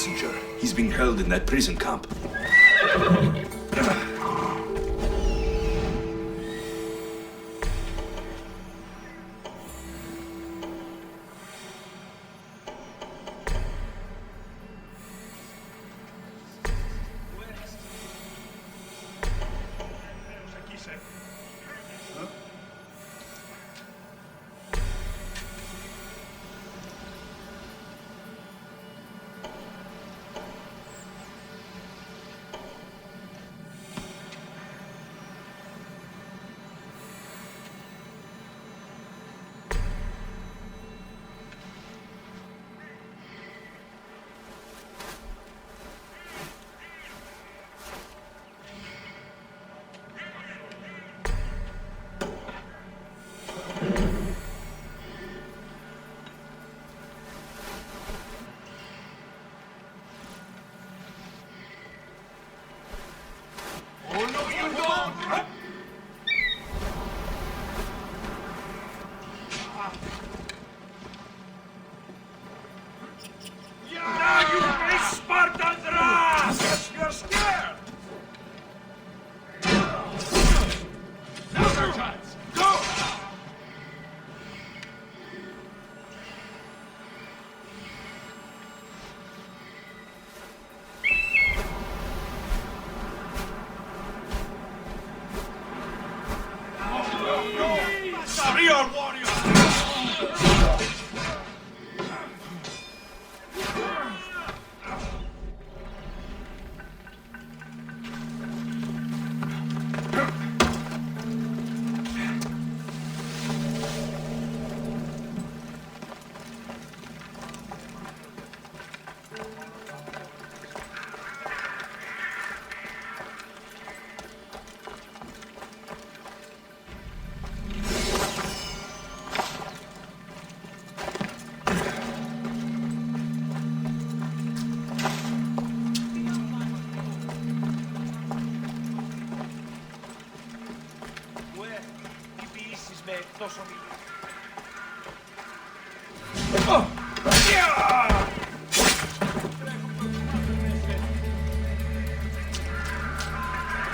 messenger. He's being held in that prison camp.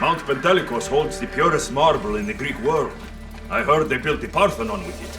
Mount Pentelicus holds the purest marble in the Greek world. I heard they built the Parthenon with it.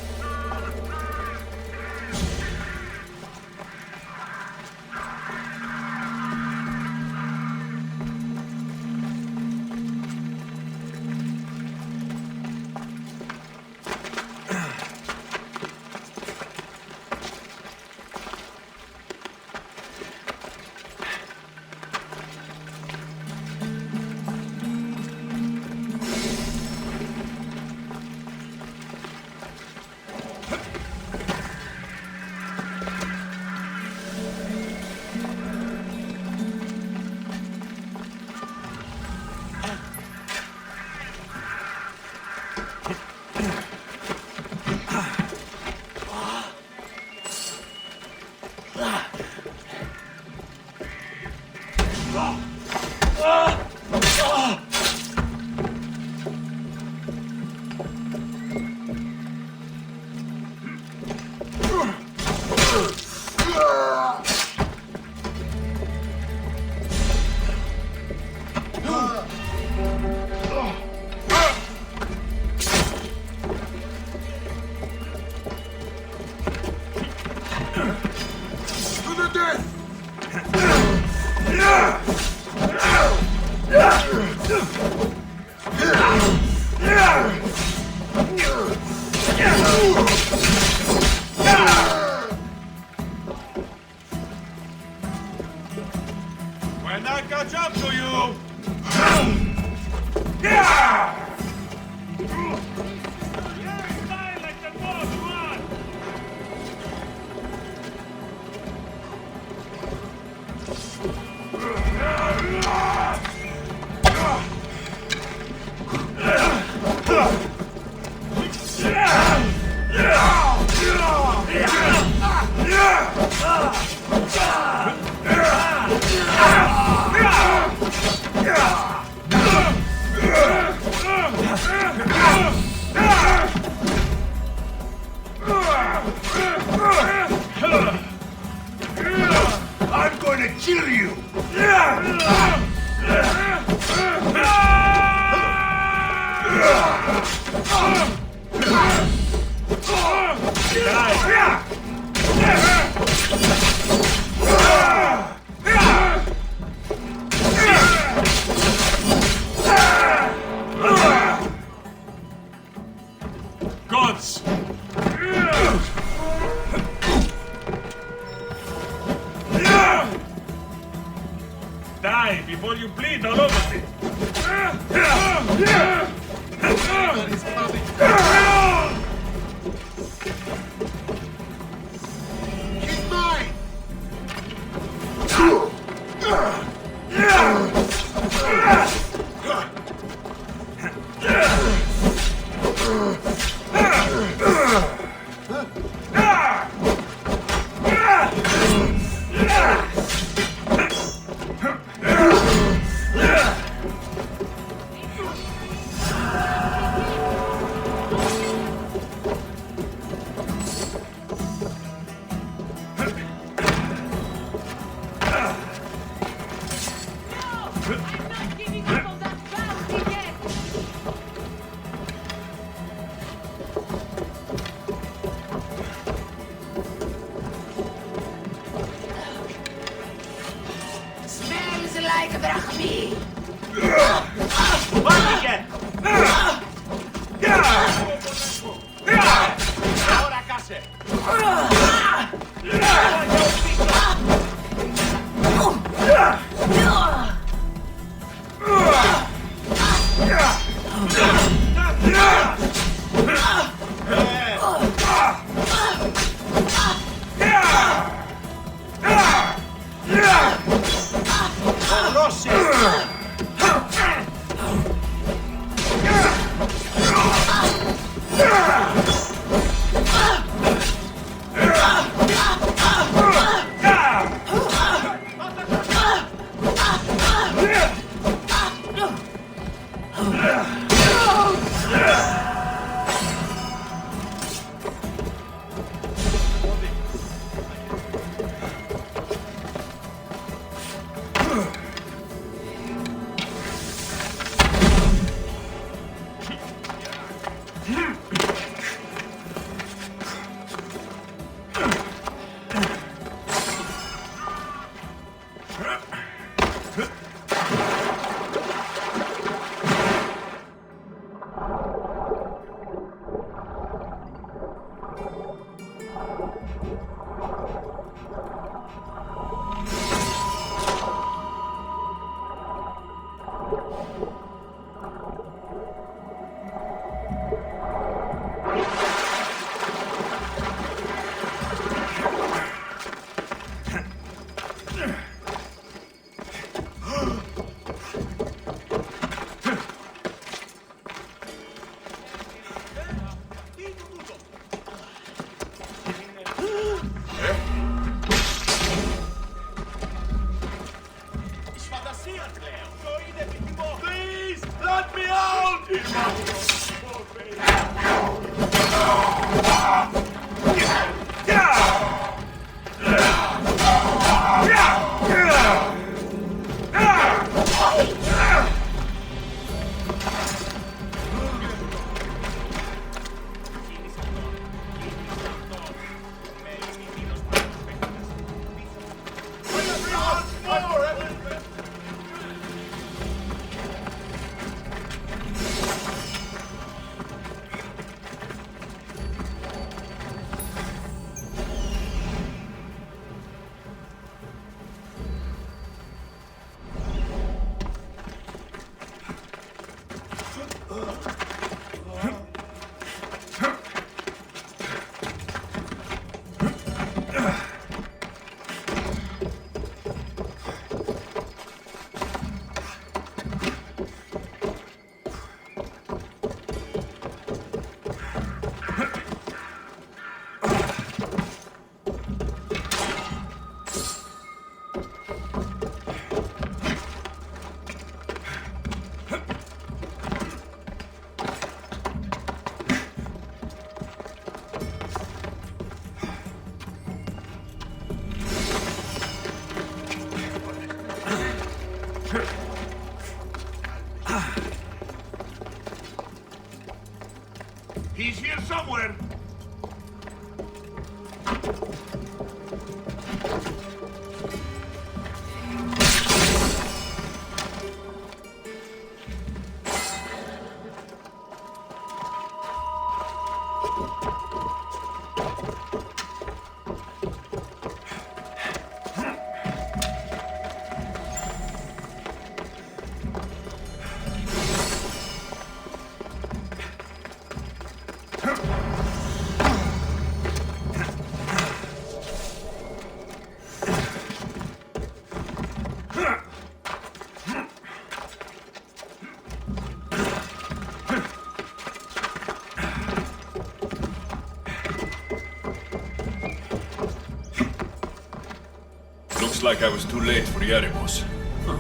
When I catch up to you! I'm going gonna kill you! Gods! Die before you bleed all over me! He's mine! Smells like Brahmi. Ahora case! He's here somewhere. Looks like I was too late for Yeremos. Huh.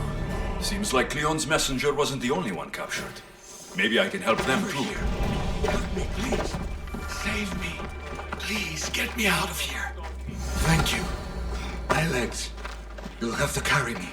Seems like Cleon's messenger wasn't the only one captured. Maybe I can help them too. Help me, please. Save me. Please, get me out of here. Thank you. My legs. You'll have to carry me.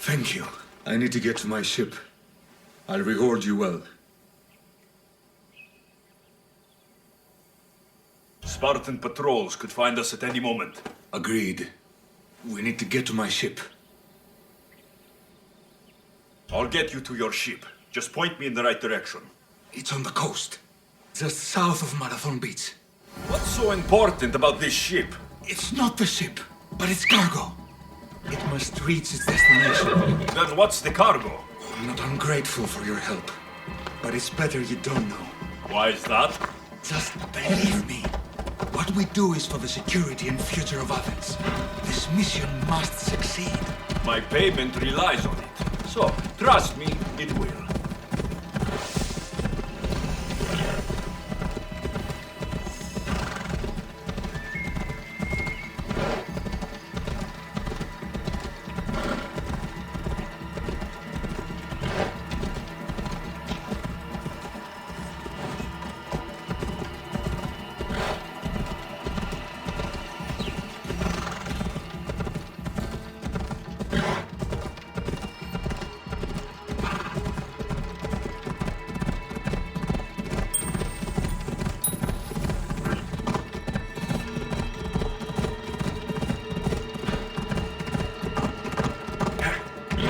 Thank you. I need to get to my ship. I'll reward you well. Spartan patrols could find us at any moment. Agreed. We need to get to my ship. I'll get you to your ship. Just point me in the right direction. It's on the coast, just south of Marathon Beach. What's so important about this ship? It's not the ship, but it's cargo. It must reach its destination. Then what's the cargo? I'm not ungrateful for your help, but it's better you don't know. Why is that? Just believe me. What we do is for the security and future of Athens. This mission must succeed. My payment relies on it. So, trust me, it will.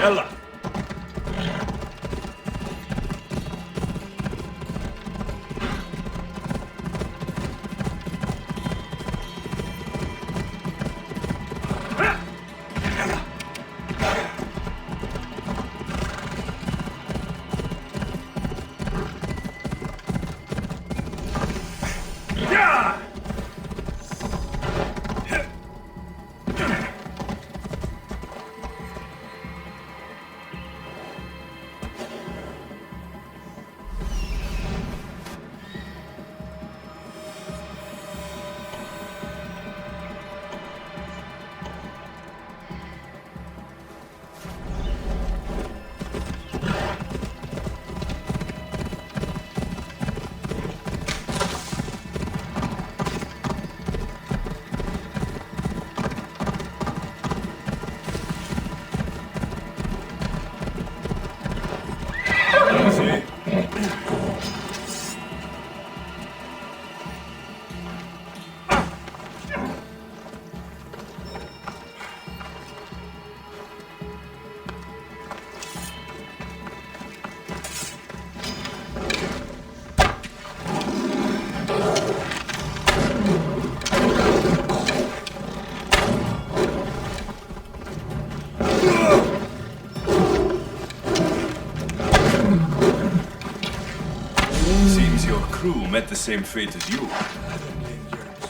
Ella! met the same fate as you. I don't blame germs.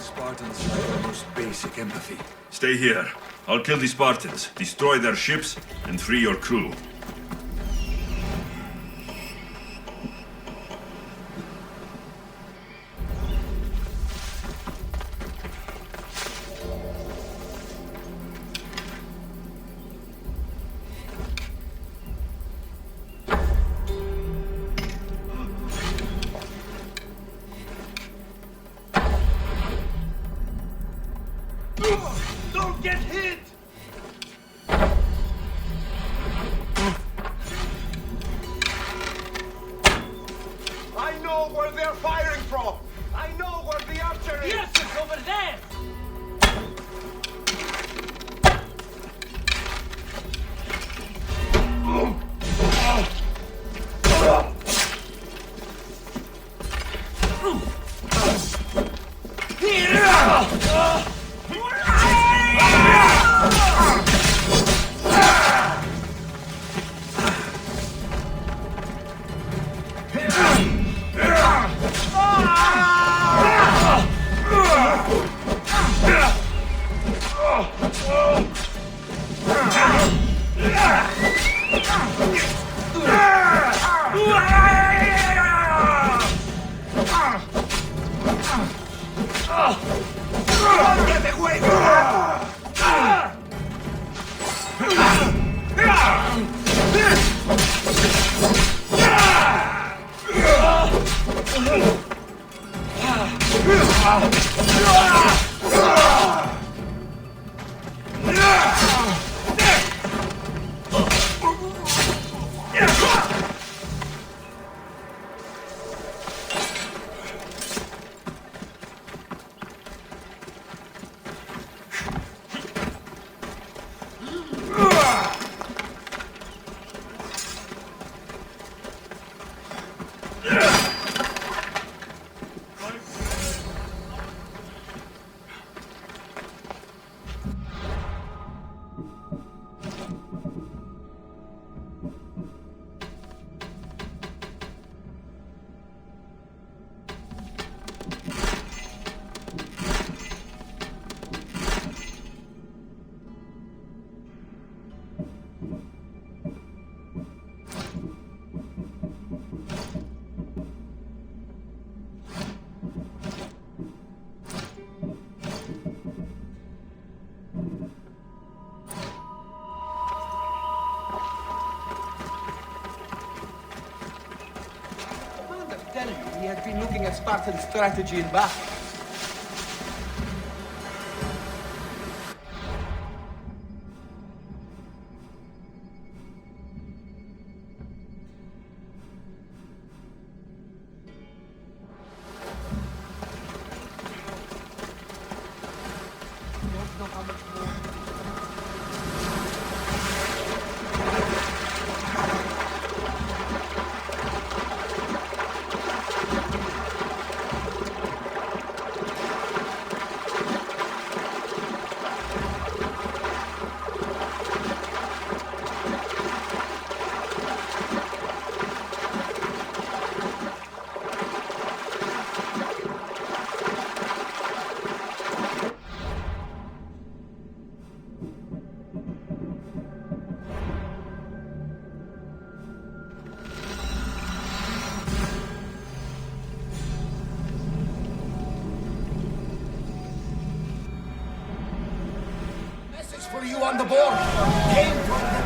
Spartans lack the most basic empathy. Stay here. I'll kill the Spartans, destroy their ships, and free your crew. Don't get hit! I know where they're firing from! I know where the archer is! Yes, it's over there! He had been looking at Spartan strategy in battle. Don't know how much more. For you on the board. Came from the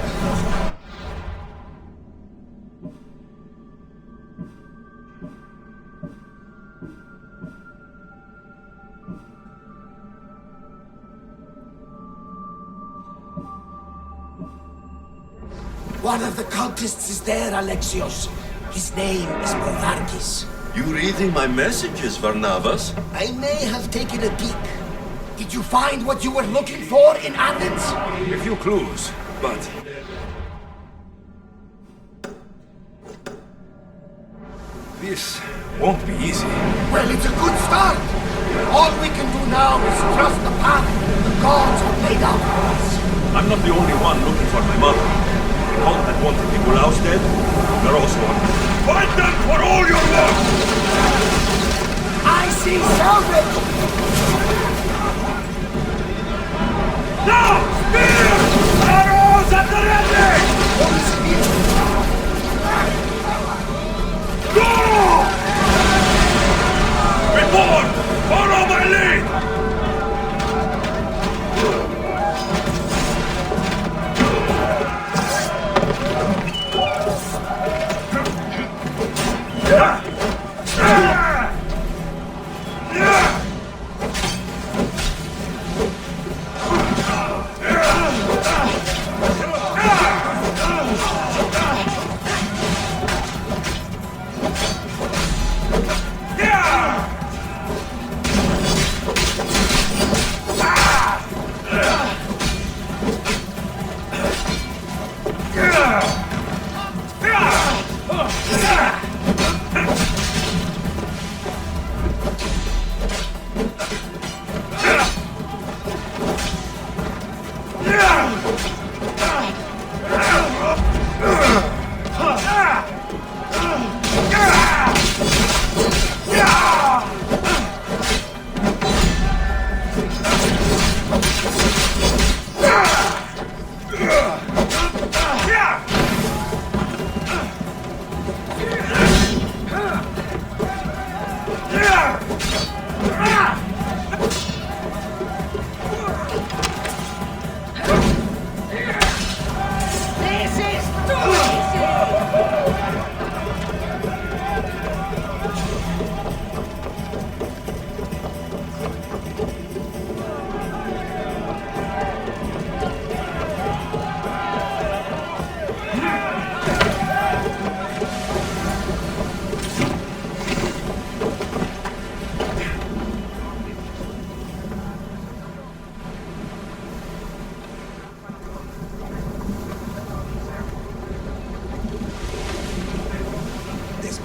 One of the cultists is there, Alexios. His name is Bovarkis. You reading my messages, Varnavas? I may have taken a peek. Did you find what you were looking for in Athens? A few clues, but... This won't be easy. Well, it's a good start. All we can do now is trust the path the gods have laid out for us. I'm not the only one looking for my mother. The cult that wanted Nikolaos dead, they're also on. Fight them for all you're worth! I see salvage! Now! Spear! Arrows at the ready! Go! Report! Follow my lead!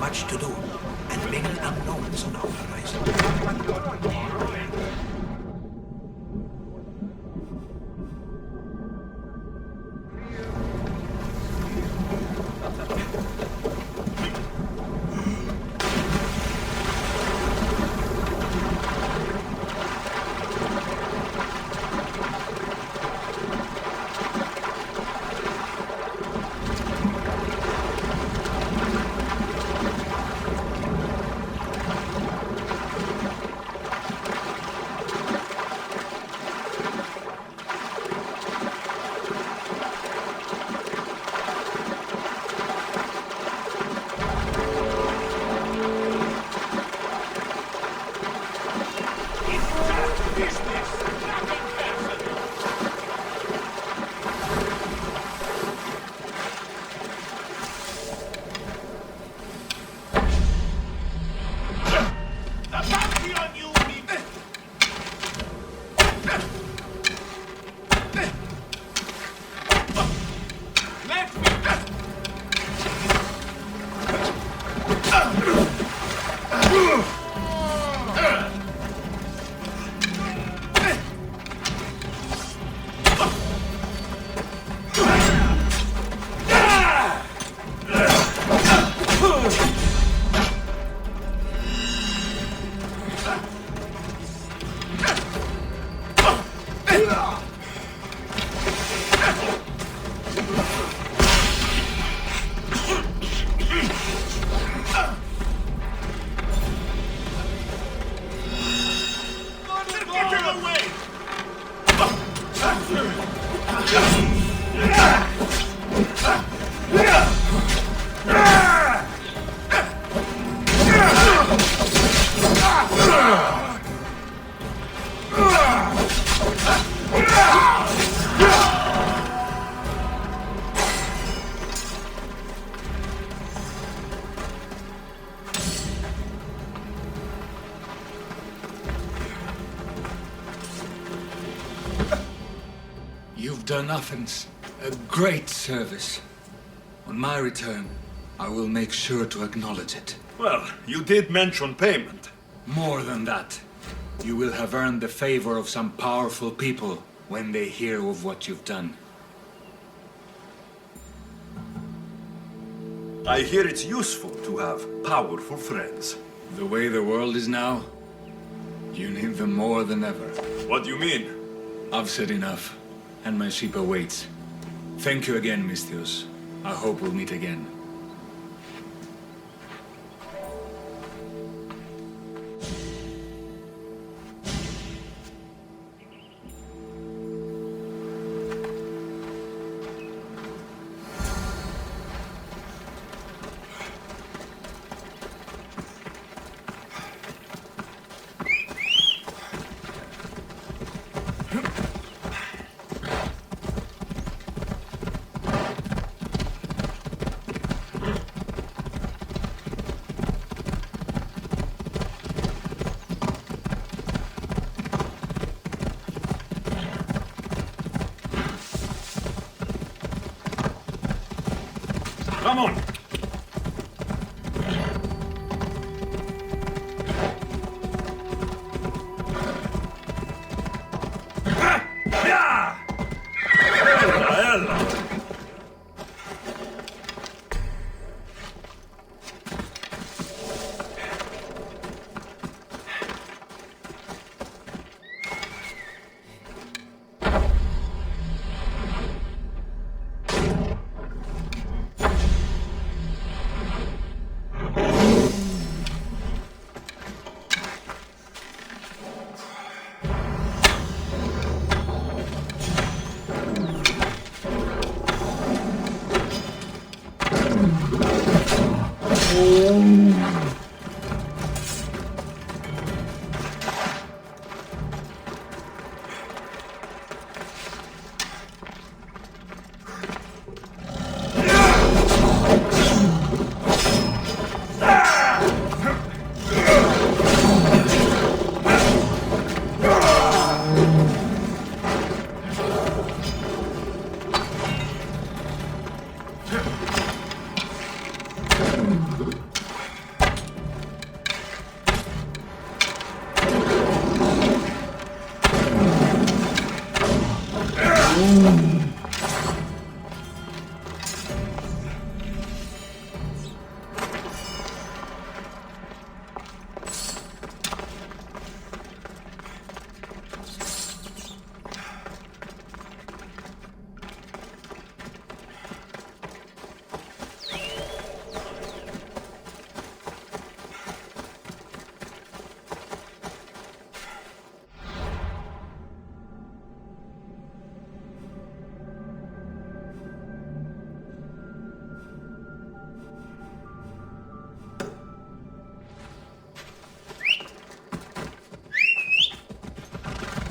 Much to do, and many unknowns on our horizon. You've done Athens a great service. On my return, I will make sure to acknowledge it. Well, you did mention payment. More than that, you will have earned the favor of some powerful people when they hear of what you've done. I hear it's useful to have powerful friends. The way the world is now, you need them more than ever. What do you mean? I've said enough, and my ship awaits. Thank you again, Misthios. I hope we'll meet again. Come on!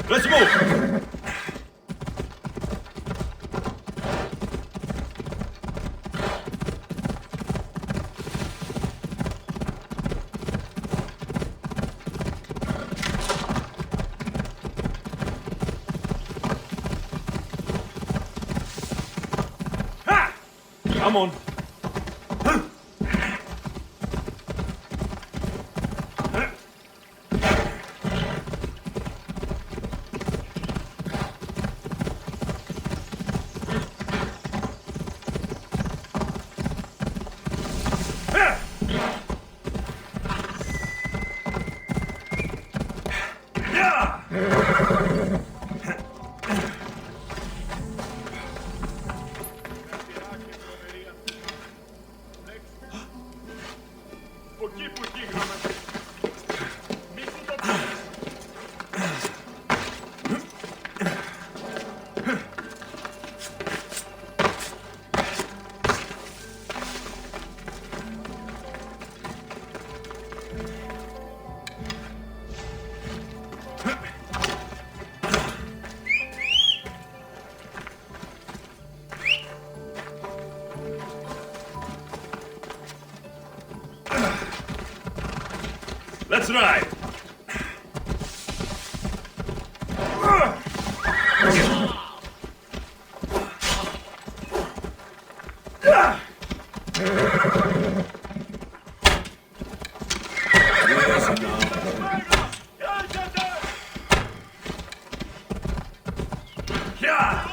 Let's move! Ha! Come on. Let's ride! Yeah!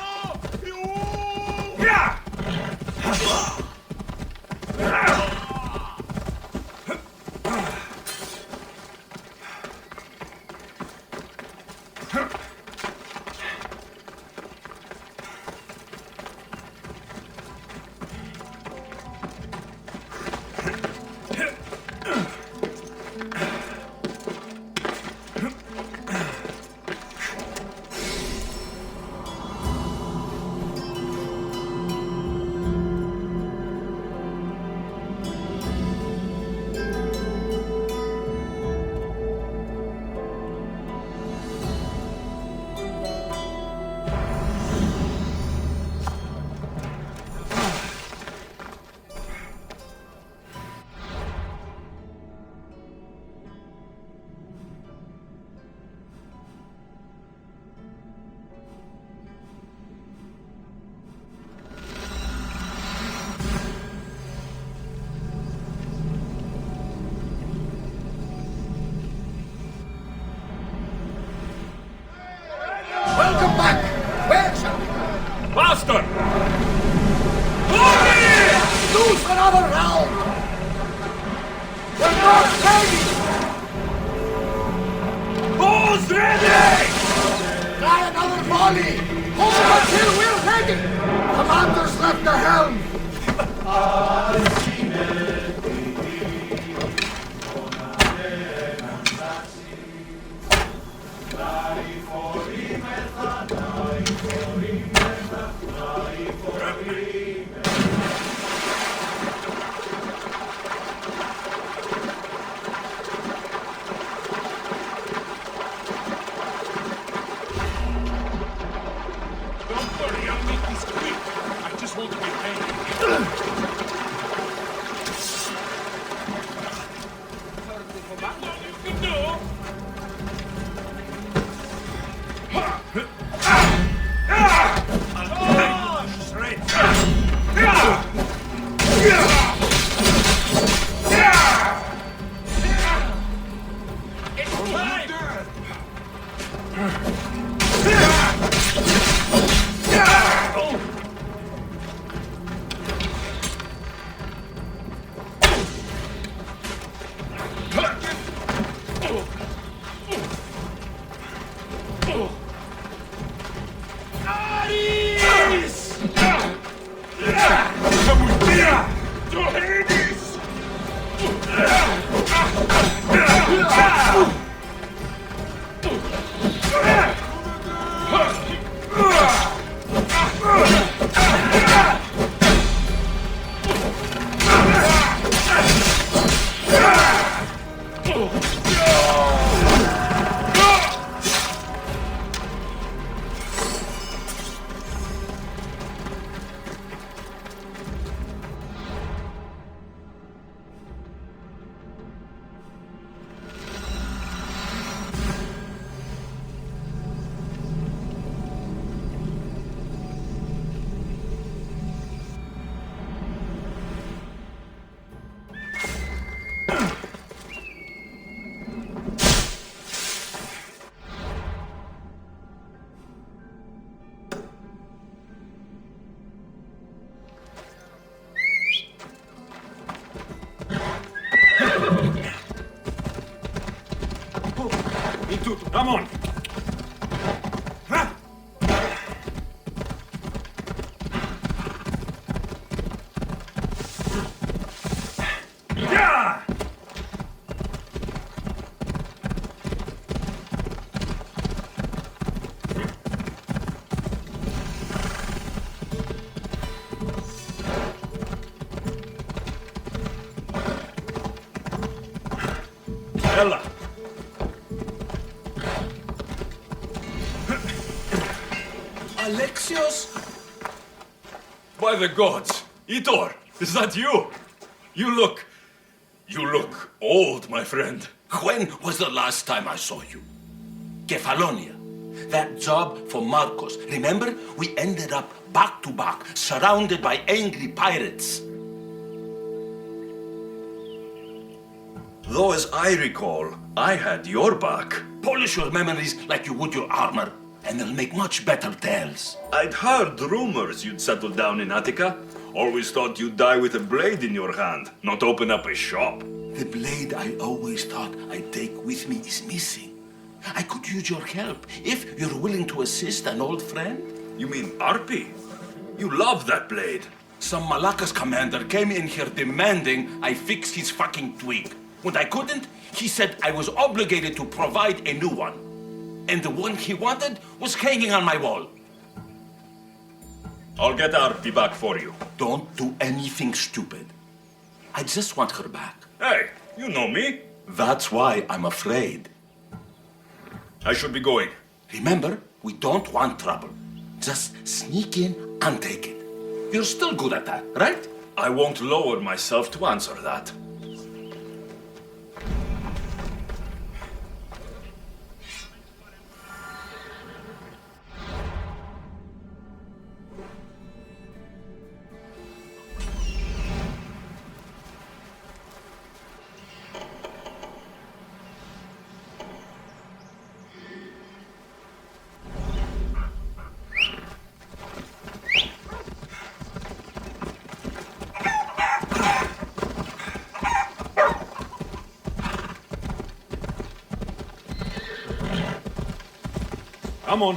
Welcome back! Where shall we go? Faster! Lose another round! We're not ready! Who's ready? Try another volley! Hold until we're ready! Commander's left the helm! Don't worry, I'll make this quick. I just want to be ready. You can do. Come on! Yeah! Ella! Alexios? By the gods! Itor! Is that you? You look old, my friend. When was the last time I saw you? Kefalonia. That job for Marcos. Remember? We ended up back to back, surrounded by angry pirates. Though, as I recall, I had your back. Polish your memories like you would your armor, and they'll make much better tales. I'd heard rumors you'd settled down in Attica. Always thought you'd die with a blade in your hand, not open up a shop. The blade I always thought I'd take with me is missing. I could use your help if you're willing to assist an old friend. You mean Arpi? You love that blade. Some Malakas commander came in here demanding I fix his fucking twig. When I couldn't, he said I was obligated to provide a new one. And the one he wanted was hanging on my wall. I'll get Arpi back for you. Don't do anything stupid. I just want her back. Hey, you know me. That's why I'm afraid. I should be going. Remember, we don't want trouble. Just sneak in and take it. You're still good at that, right? I won't lower myself to answer that. Come on.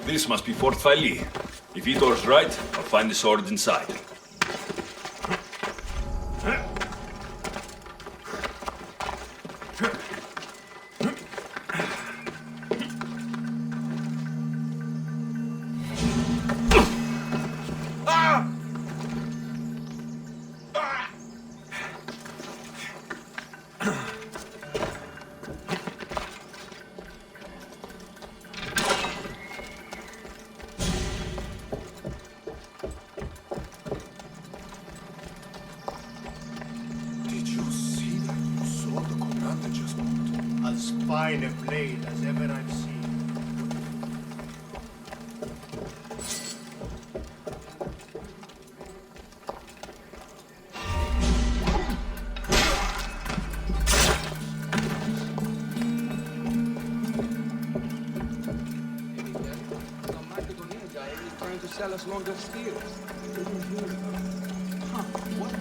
This must be Fort Fali. If Idor's right, I'll find the sword inside. As fine a blade as ever I've seen. Trying to sell us longer steers. Huh, what?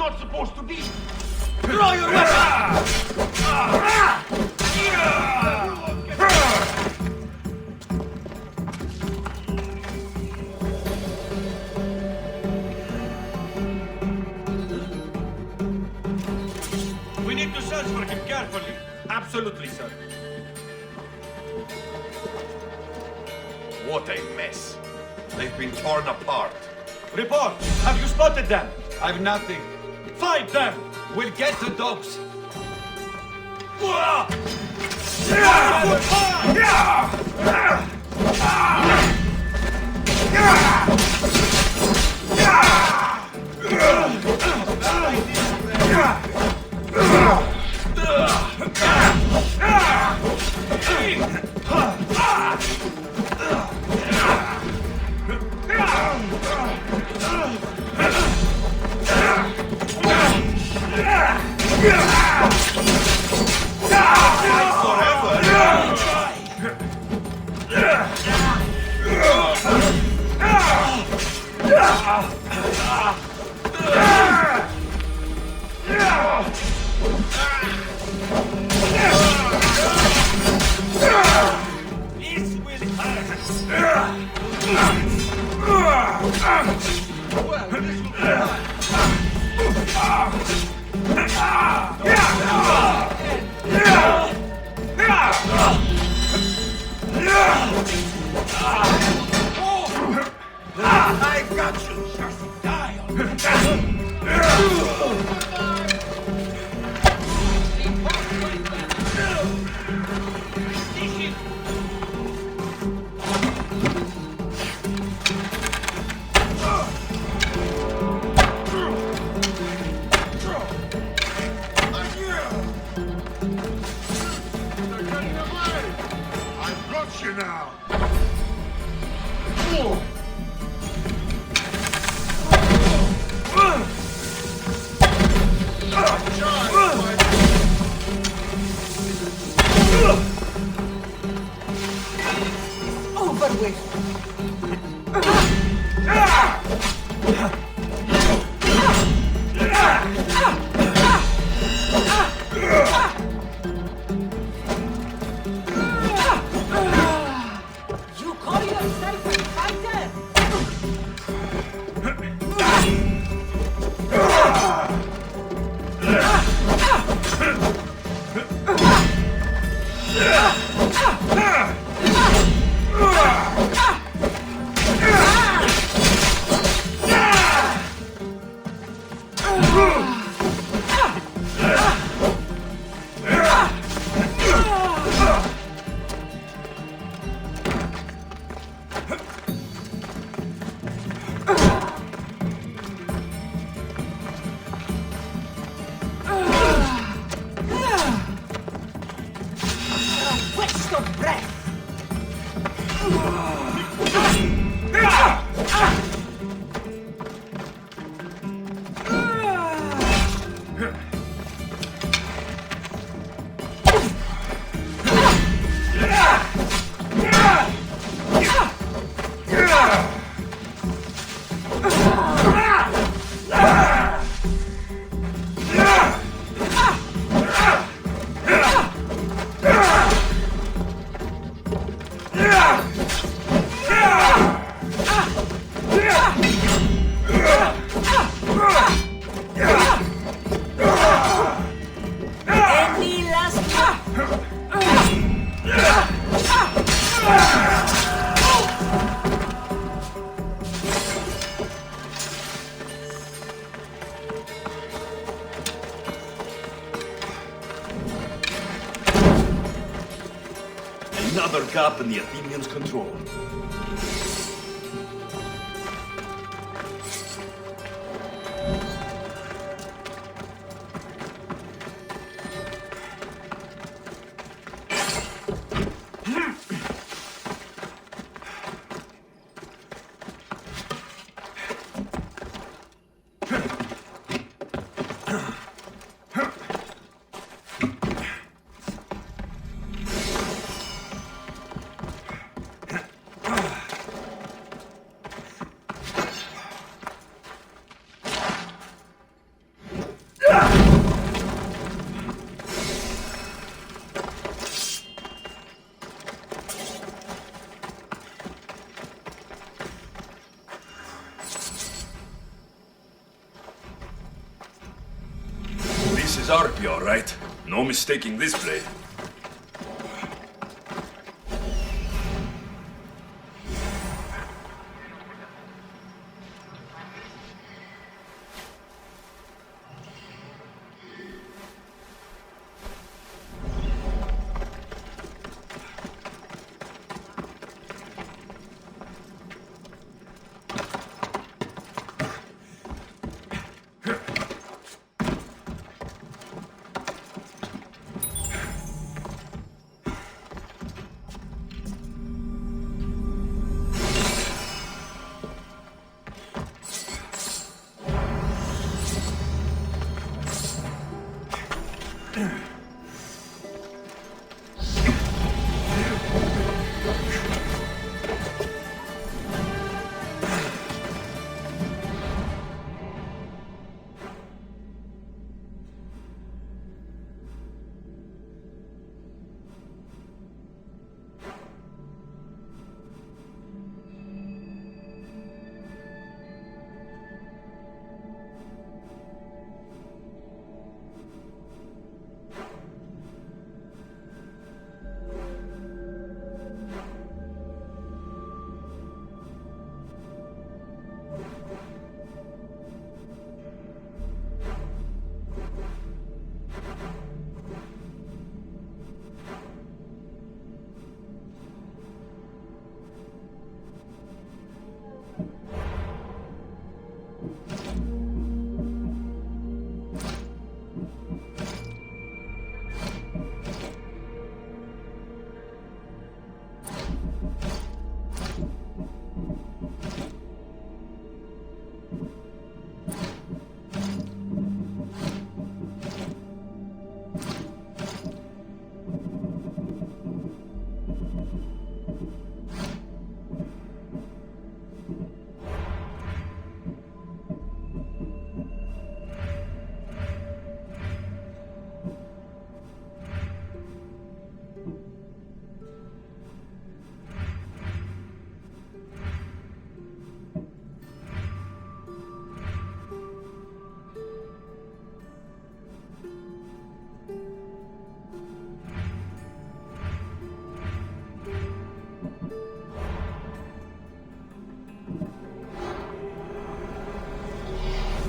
not supposed to be. Draw your weapon! We need to search for him carefully. Absolutely, sir. What a mess. They've been torn apart. Report! Have you spotted them? I've nothing. Fight them! We'll get the dogs. I've got you! Just die on I've got you now. Over with. You call yourself a fighter? Waste of breath. Any last Another gap in the Athenians' control. is Arpi, all right. No mistaking this blade.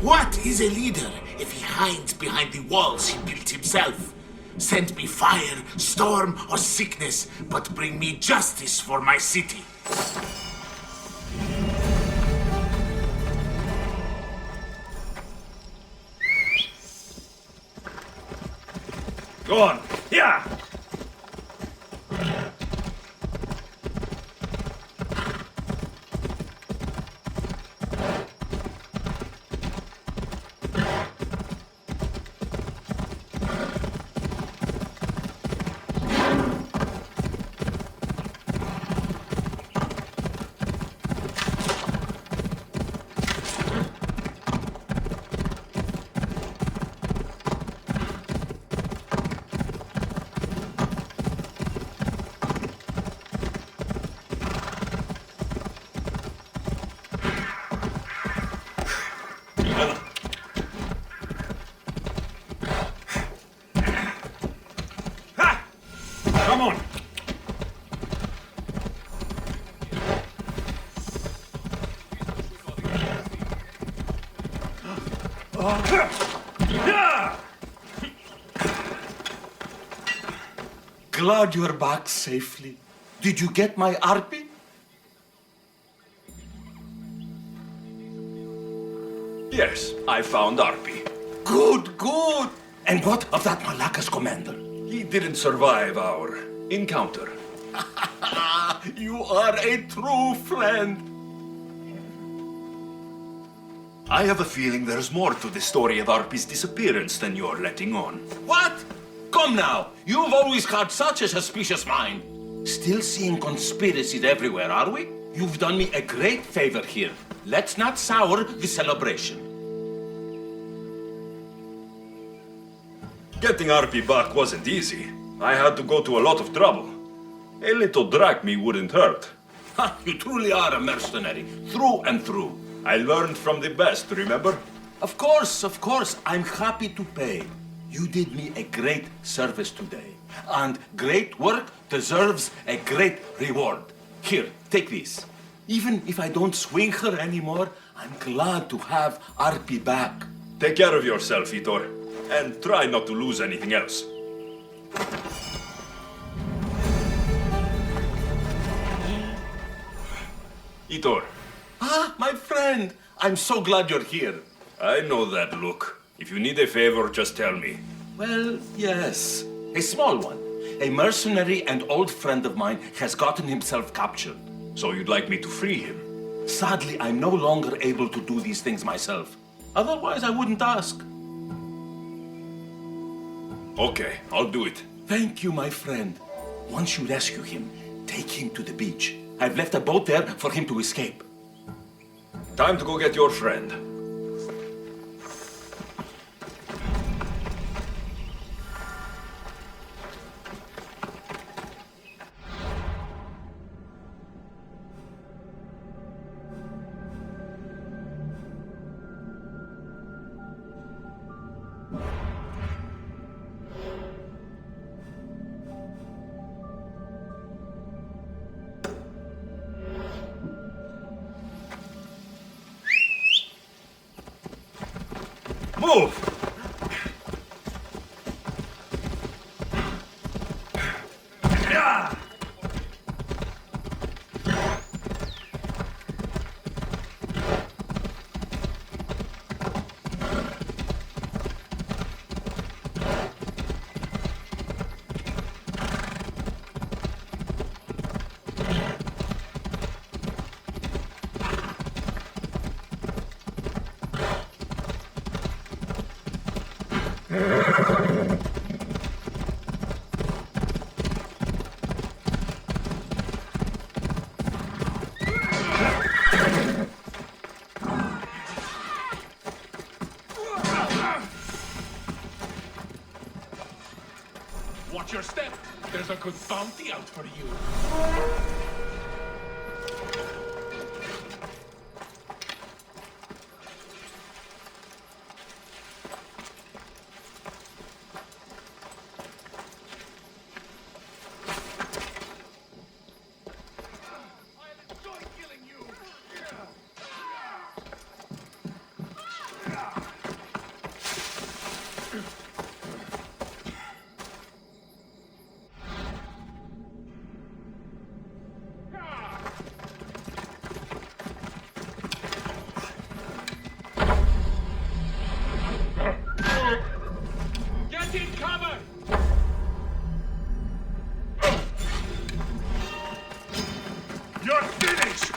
What is a leader if he hides behind the walls he built himself? Send me fire, storm, or sickness, but bring me justice for my city. Go on. Yeah! Come on. Glad you're back safely. Did you get my Arpi? Yes, I found Arpi. Good, good. And what of that Malaka's commander? He didn't survive our encounter. You are a true friend. I have a feeling there's more to the story of Arpi's disappearance than you're letting on. What? Come now. You've always had such a suspicious mind. Still seeing conspiracies everywhere, are we? You've done me a great favor here. Let's not sour the celebration. Getting Arpi back wasn't easy. I had to go to a lot of trouble. A little drachme wouldn't hurt. Ha, you truly are a mercenary, through and through. I learned from the best, remember? Of course, I'm happy to pay. You did me a great service today. And great work deserves a great reward. Here, take this. Even if I don't swing her anymore, I'm glad to have Arpi back. Take care of yourself, Itor. And try not to lose anything else. Itor. Ah, my friend. I'm so glad you're here. I know that look. If you need a favor, just tell me. Well, yes. A small one. A mercenary and old friend of mine has gotten himself captured. So you'd like me to free him? Sadly, I'm no longer able to do these things myself. Otherwise, I wouldn't ask. Okay, I'll do it. Thank you, my friend. Once you rescue him, take him to the beach. I've left a boat there for him to escape. Time to go get your friend. Move! Watch your step. There's a good bounty out for you. Get in cover! You're finished!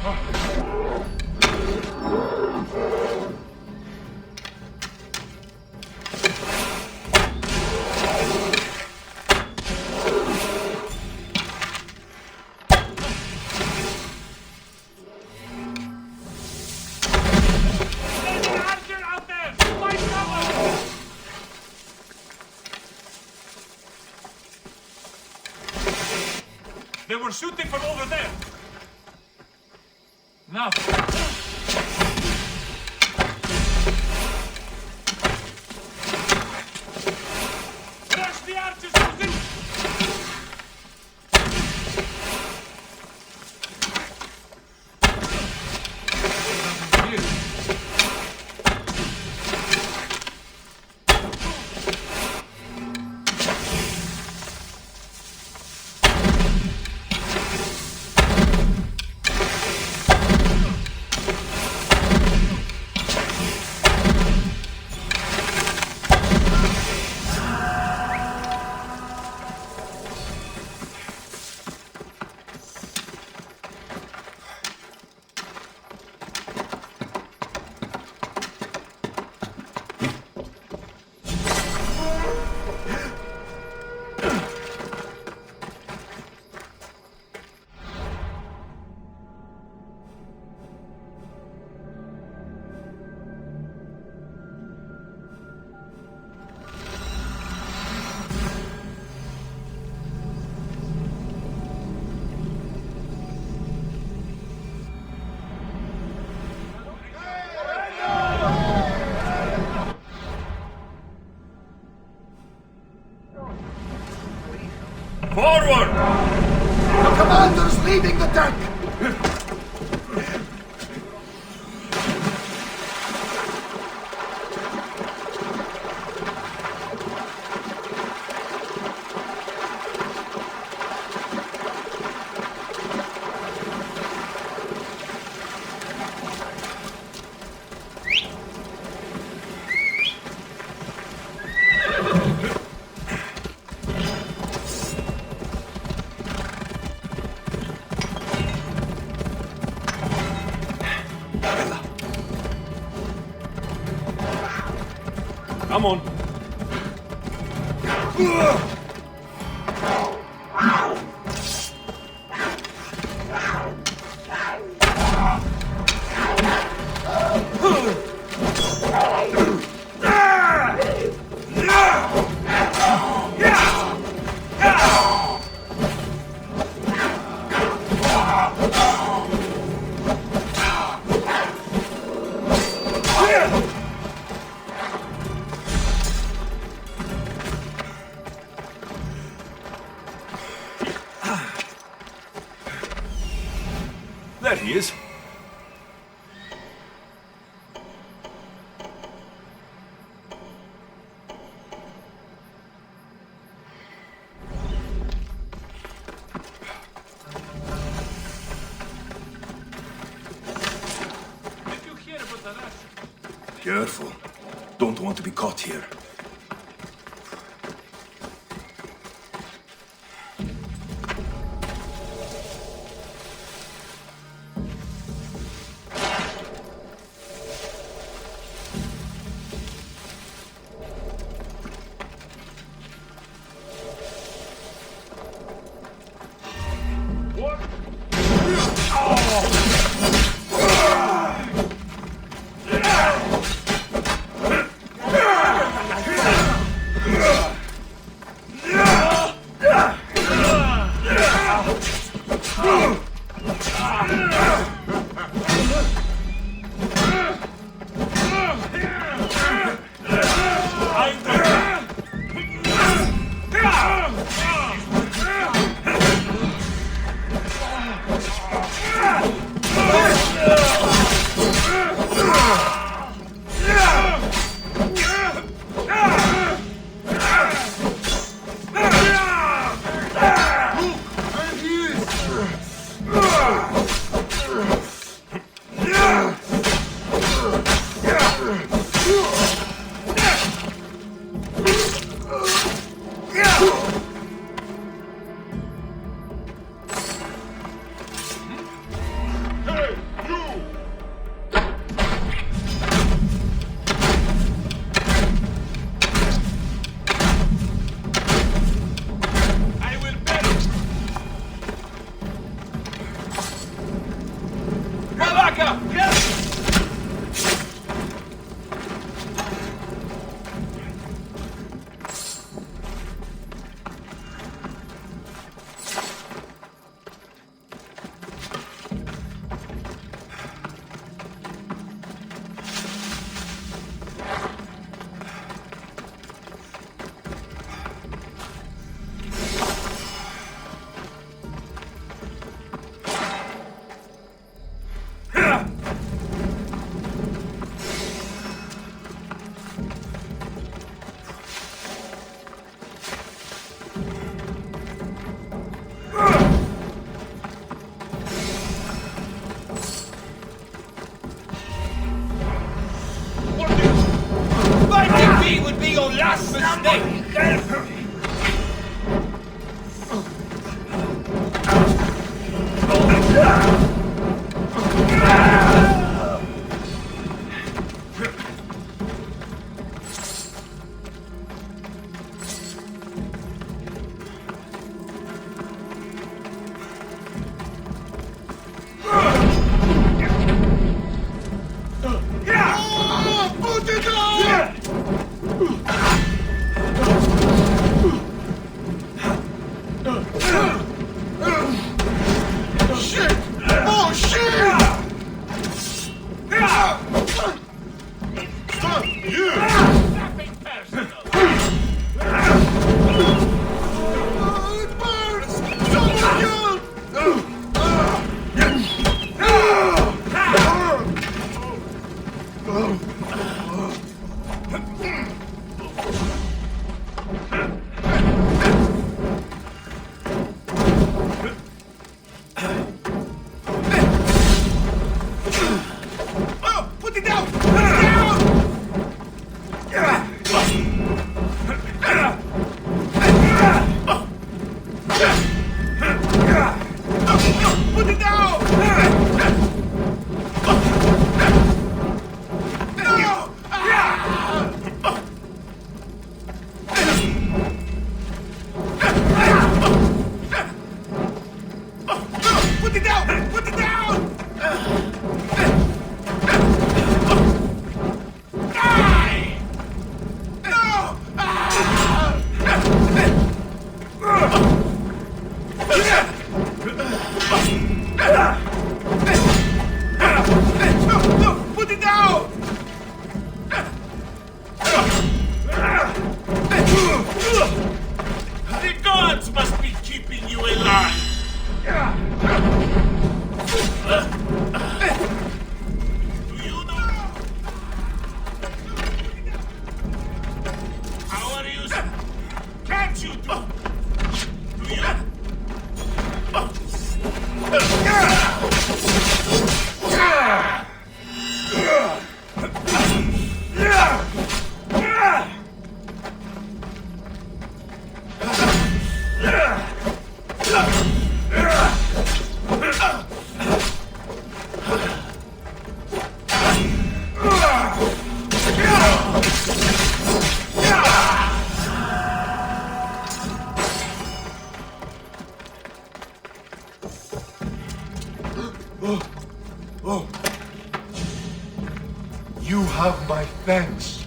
They were shooting from over there. Now. Rush the archers, Susan! Forward! The commander's leading the tank! Come on. There he is. Did you hear about the Russians? Careful. Don't want to be caught here. Would be your last mistake! Help me! Put it on! Shit! Oh, shit! You! Nothing personal. It burns! Someone Oh, put it down! Put it down! Put it down! Put it down! Put it down! Die! No! No! Put it down! The gods must be keeping you alive! Do you know? How are you? Can't you do? Do you? Oh. You have my thanks.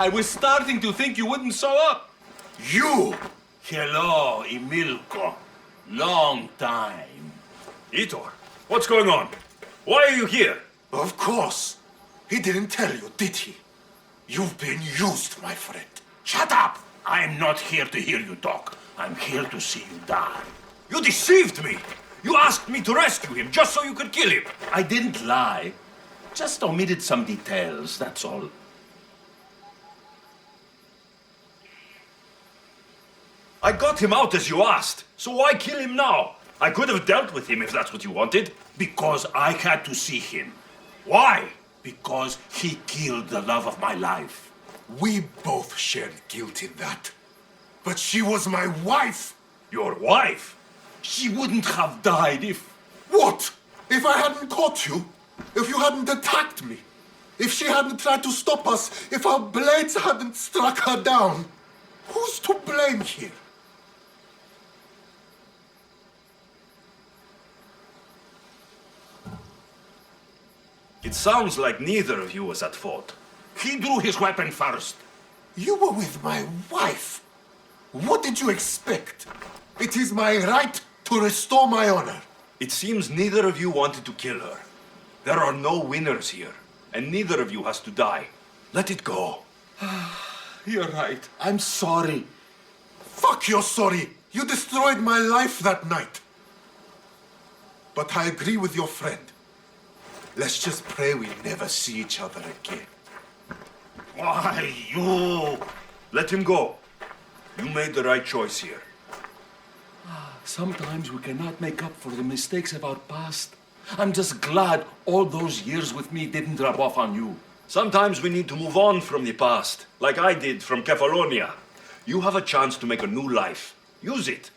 I was starting to think you wouldn't show up. You! Hello, Emilko. Long time. Itor, what's going on? Why are you here? Of course. He didn't tell you, did he? You've been used, my friend. Shut up! I'm not here to hear you talk. I'm here to see you die. You deceived me! You asked me to rescue him just so you could kill him! I didn't lie. Just omitted some details, that's all. I got him out as you asked, so why kill him now? I could have dealt with him if that's what you wanted. Because I had to see him. Why? Because he killed the love of my life. We both shared guilt in that. But she was my wife! Your wife? She wouldn't have died if... What? If I hadn't caught you? If you hadn't attacked me? If she hadn't tried to stop us? If our blades hadn't struck her down? Who's to blame here? It sounds like neither of you was at fault. He drew his weapon first. You were with my wife. What did you expect? It is my right to restore my honor. It seems neither of you wanted to kill her. There are no winners here, and neither of you has to die. Let it go. You're right. I'm sorry. Fuck you're sorry. You destroyed my life that night. But I agree with your friend. Let's just pray we never see each other again. Why, you... Let him go. You made the right choice here. Sometimes we cannot make up for the mistakes of our past. I'm just glad all those years with me didn't rub off on you. Sometimes we need to move on from the past, like I did from Kefalonia. You have a chance to make a new life. Use it.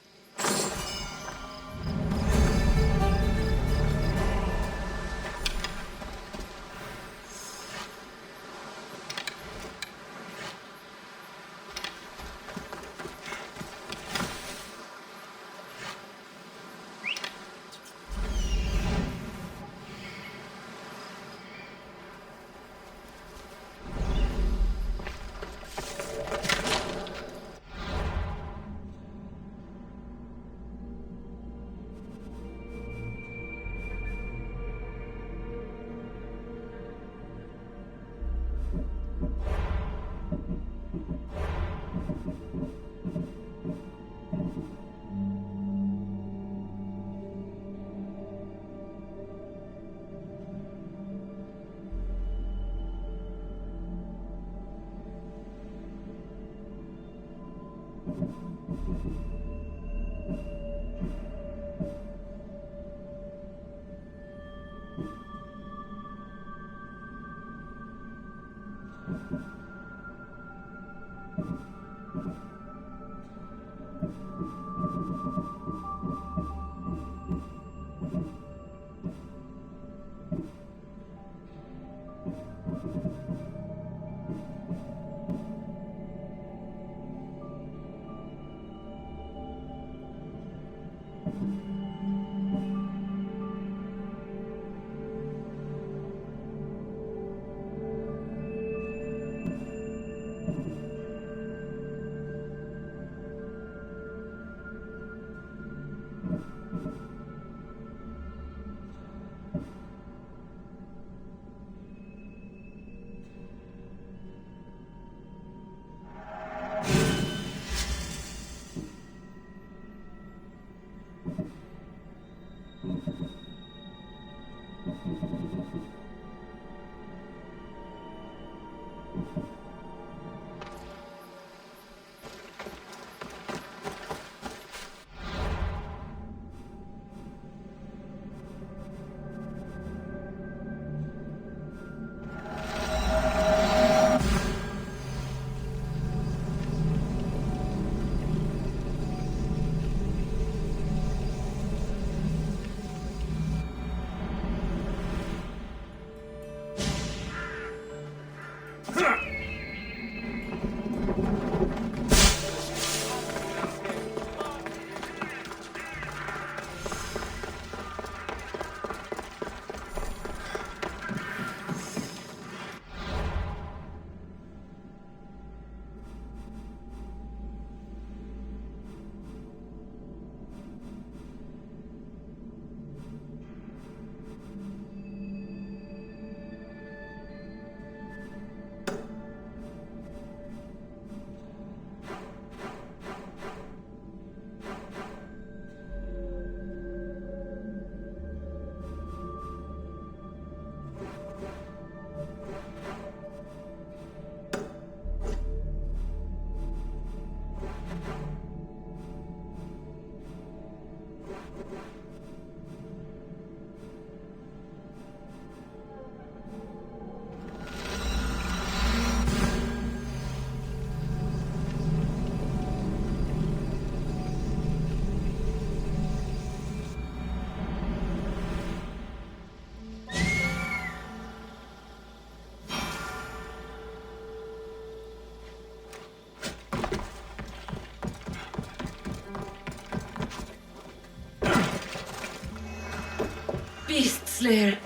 Beast Slayer,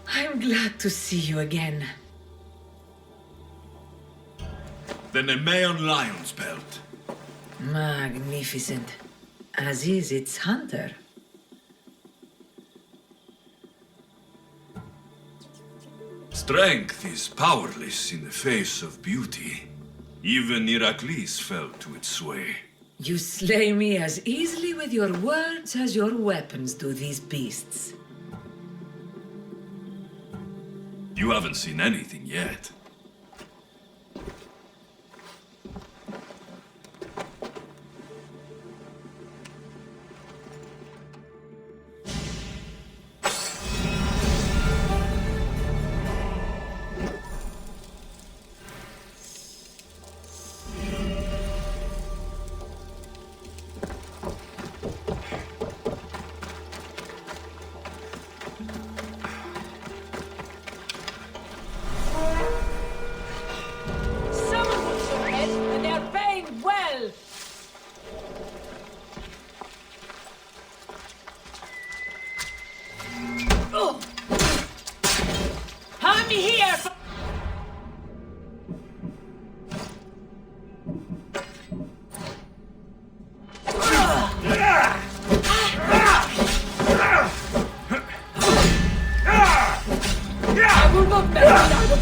I'm glad to see you again. The Nemean Lion's Belt. Magnificent. As is its hunter. Strength is powerless in the face of beauty. Even Heracles fell to its sway. You slay me as easily with your words as your weapons do these beasts. You haven't seen anything yet.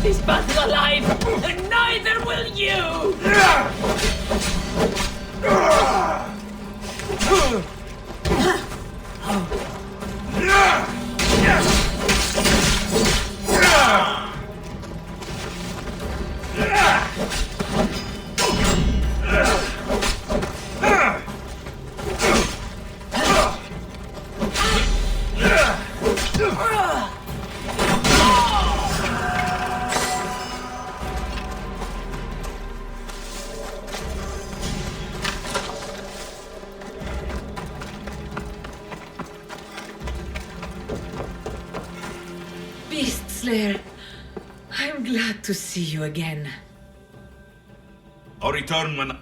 This battle alive, and neither will you! Beast Slayer, I'm glad to see you again. I'll return when...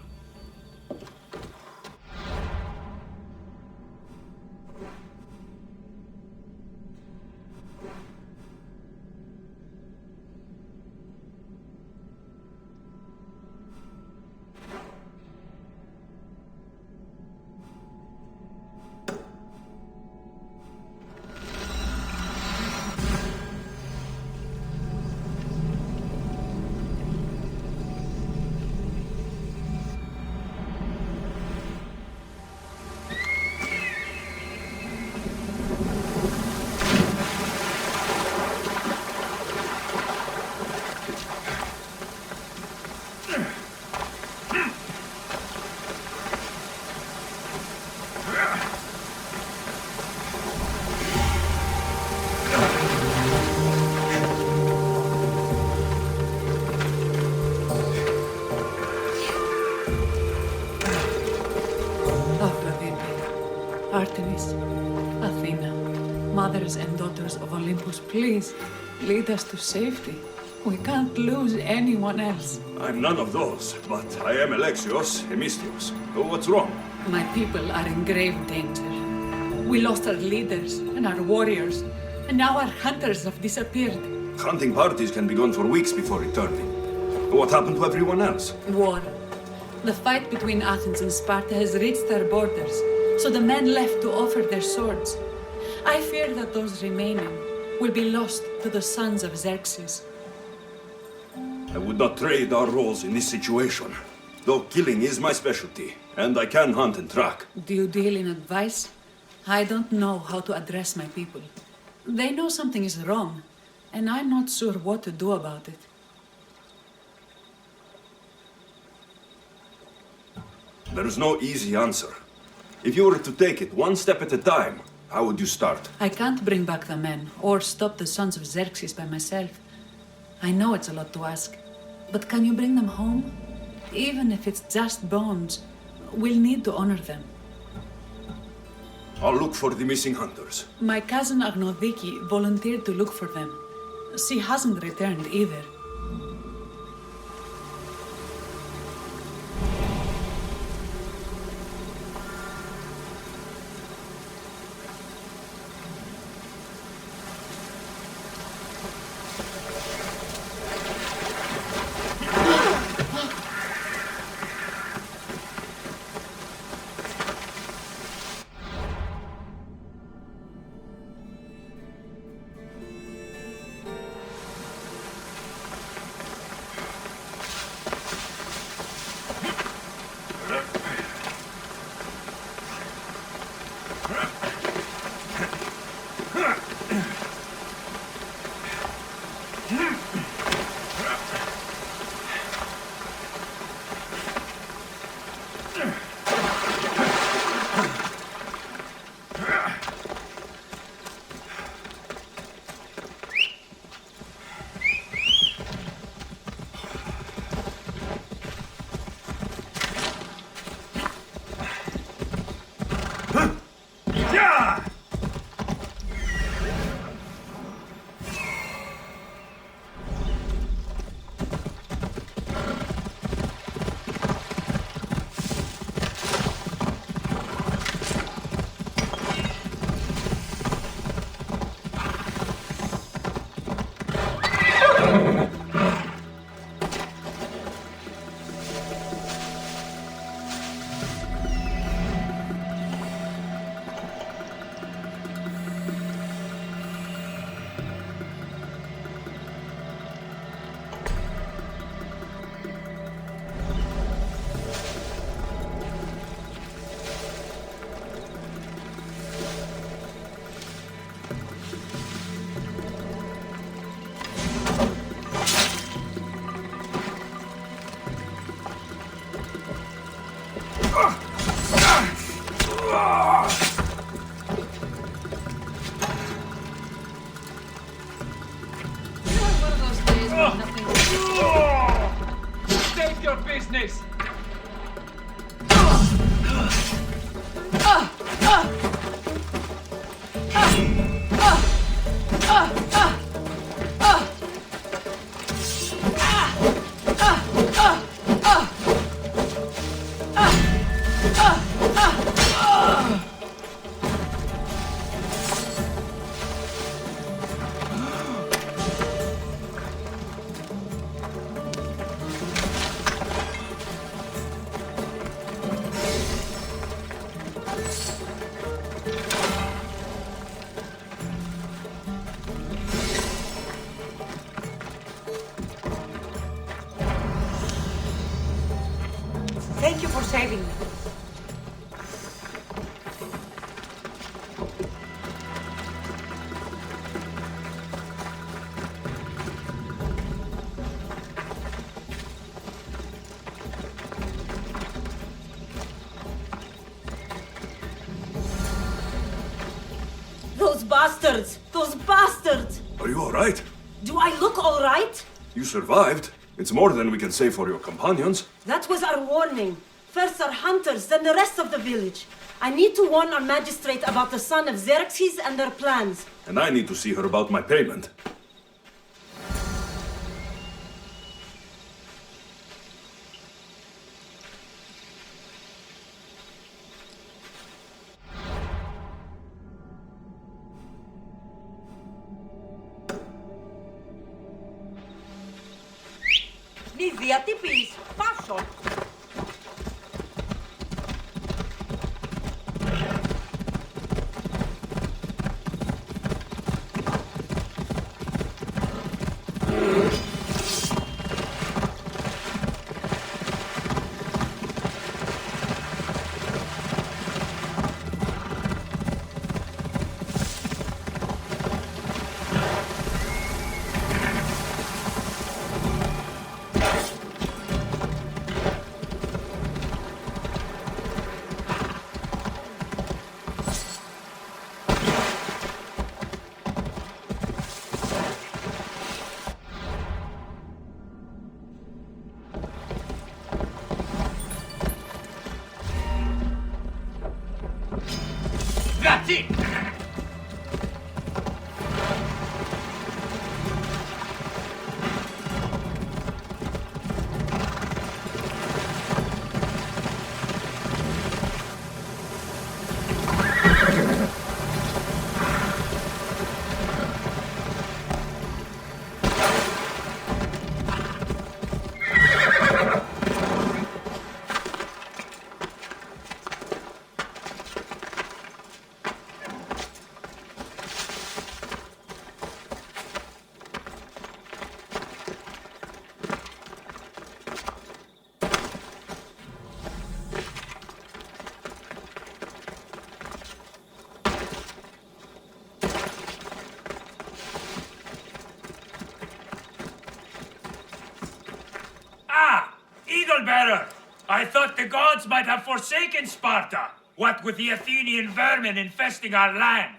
Artemis, Athena, mothers and daughters of Olympus, please lead us to safety. We can't lose anyone else. I'm none of those, but I am Alexios, Hemistios. What's wrong? My people are in grave danger. We lost our leaders and our warriors, and now our hunters have disappeared. Hunting parties can be gone for weeks before returning. What happened to everyone else? War. The fight between Athens and Sparta has reached their borders, so the men left to offer their swords. I fear that those remaining will be lost to the sons of Xerxes. I would not trade our roles in this situation. Though killing is my specialty, and I can hunt and track. Do you deal in advice? I don't know how to address my people. They know something is wrong, and I'm not sure what to do about it. There is no easy answer. If you were to take it one step at a time, how would you start? I can't bring back the men, or stop the sons of Xerxes by myself. I know it's a lot to ask, but can you bring them home? Even if it's just bones, we'll need to honor them. I'll look for the missing hunters. My cousin Agnodiki volunteered to look for them. She hasn't returned either. State your business! Thank you for saving me. Those bastards! Those bastards! Are you all right? Do I look all right? You survived. It's more than we can say for your companions. That was our warning. First our hunters, then the rest of the village. I need to warn our magistrate about the son of Xerxes and their plans. And I need to see her about my payment. Μη διατυπείς. Πάσο. That's it! Bearer! I thought the gods might have forsaken Sparta, what with the Athenian vermin infesting our land.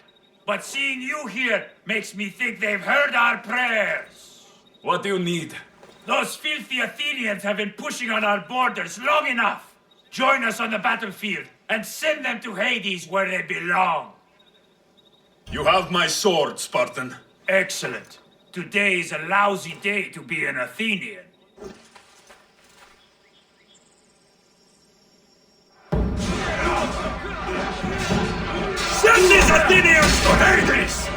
But seeing you here makes me think they've heard our prayers. What do you need? Those filthy Athenians have been pushing on our borders long enough. Join us on the battlefield and send them to Hades where they belong. You have my sword, Spartan. Excellent. Today is a lousy day to be an Athenian. Send these Athenians to Hades!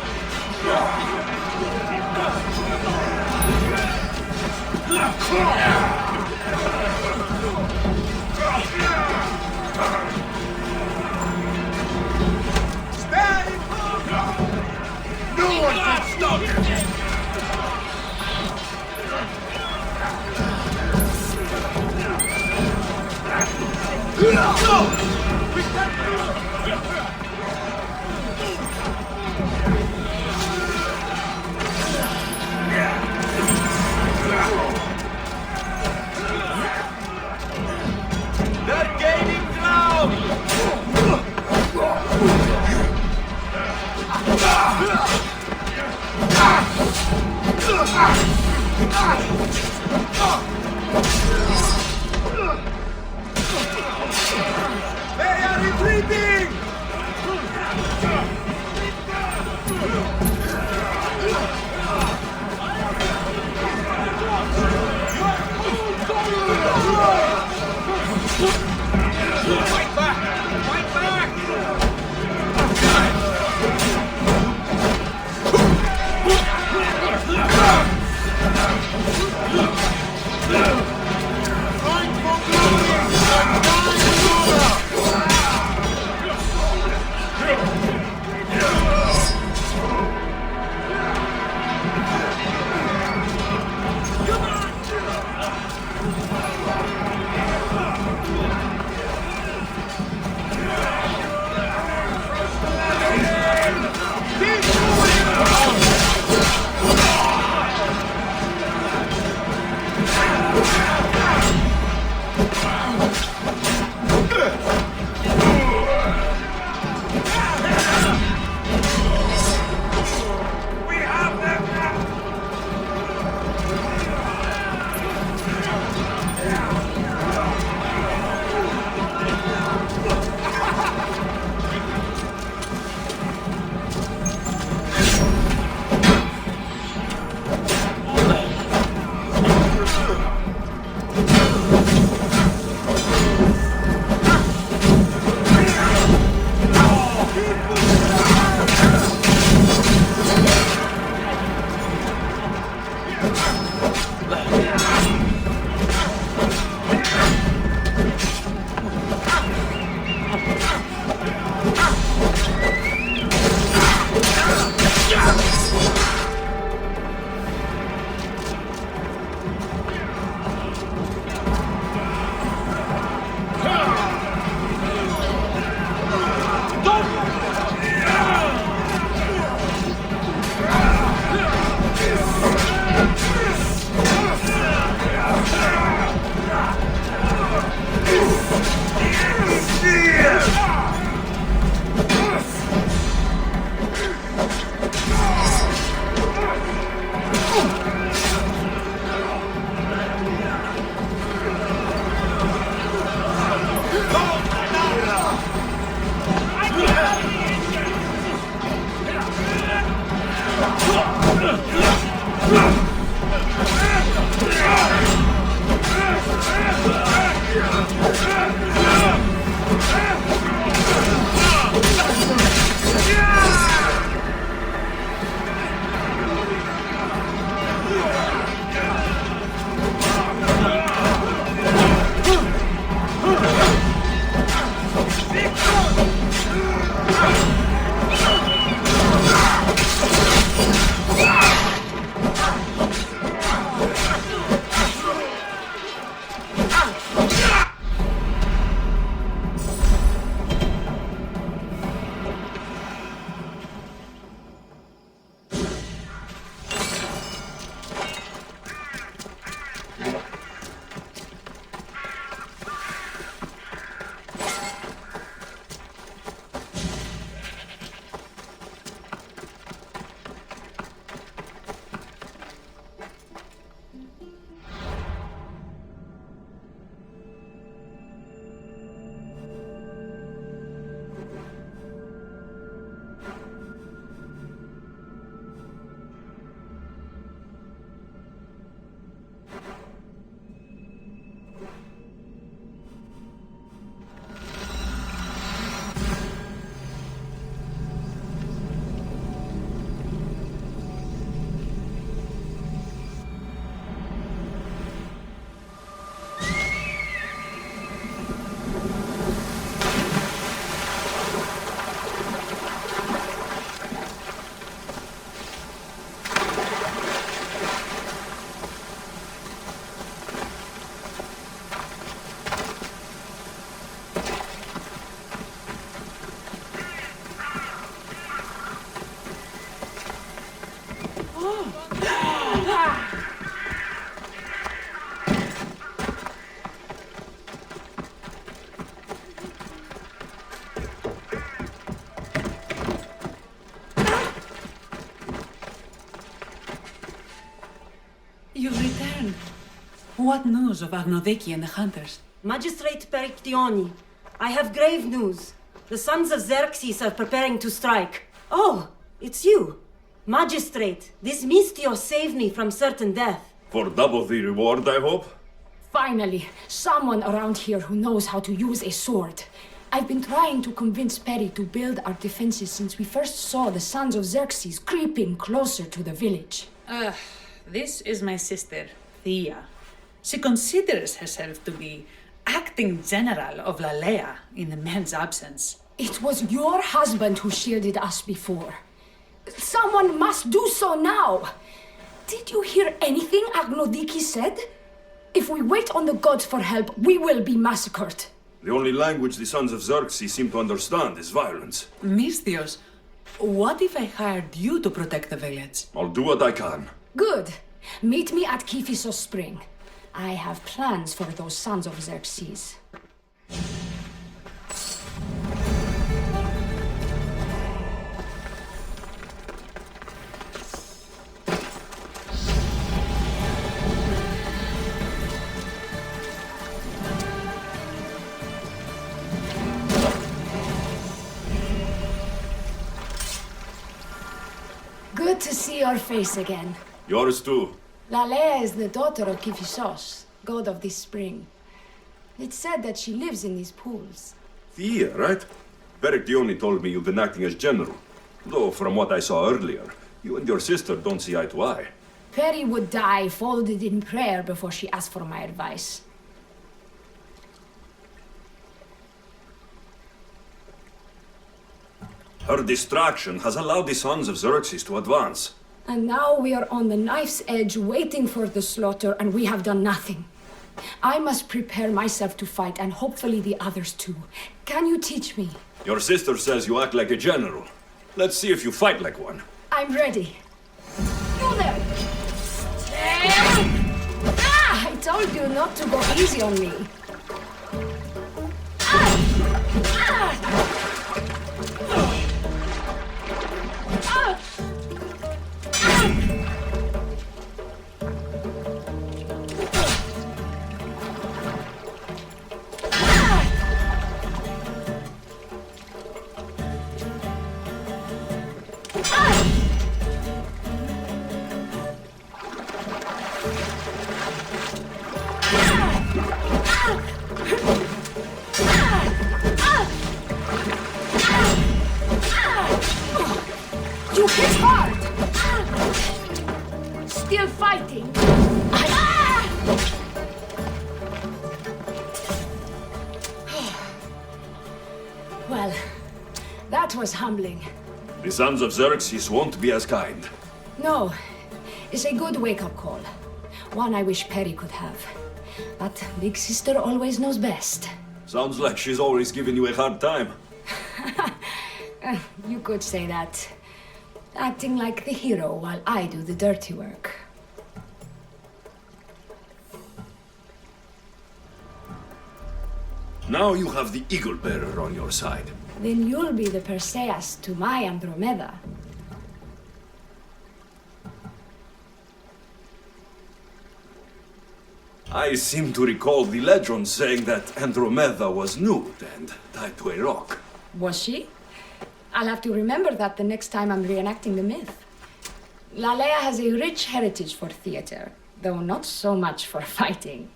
No one can stop him! They're gaining ground! They are retreating! Fight back! Fight back! Fight for glory and die for honor! What news of Agnodiki and the hunters? Magistrate Perictioni, I have grave news. The sons of Xerxes are preparing to strike. Oh, it's you. Magistrate, this Mistio saved me from certain death. For double the reward, I hope? Finally, someone around here who knows how to use a sword. I've been trying to convince Perry to build our defenses since we first saw the sons of Xerxes creeping closer to the village. This is my sister, Thea. She considers herself to be acting general of Lalea in the man's absence. It was your husband who shielded us before. Someone must do so now. Did you hear anything Agnodiki said? If we wait on the gods for help, we will be massacred. The only language the sons of Xerxes seem to understand is violence. Misthios, what if I hired you to protect the village? I'll do what I can. Good. Meet me at Kiphisos Spring. I have plans for those sons of Xerxes. Good to see your face again. Yours too. Lalea is the daughter of Kiphisos, god of this spring. It's said that she lives in these pools. Thea, right? Perictioni told me you've been acting as general. Though, from what I saw earlier, you and your sister don't see eye to eye. Perry would die folded in prayer before she asked for my advice. Her distraction has allowed the sons of Xerxes to advance. And now we are on the knife's edge waiting for the slaughter, and we have done nothing. I must prepare myself to fight, and hopefully the others too. Can you teach me? Your sister says you act like a general. Let's see if you fight like one. I'm ready. You there! I told you not to go easy on me. You hit hard! Still fighting? Well, that was humbling. The sons of Xerxes won't be as kind. No, it's a good wake-up call. One I wish Perry could have. But Big Sister always knows best. Sounds like she's always giving you a hard time. You could say that. Acting like the hero while I do the dirty work. Now you have the Eagle Bearer on your side. Then you'll be the Perseus to my Andromeda. I seem to recall the legend saying that Andromeda was nude and tied to a rock. Was she? I'll have to remember that the next time I'm reenacting the myth. Lalea has a rich heritage for theater, though not so much for fighting.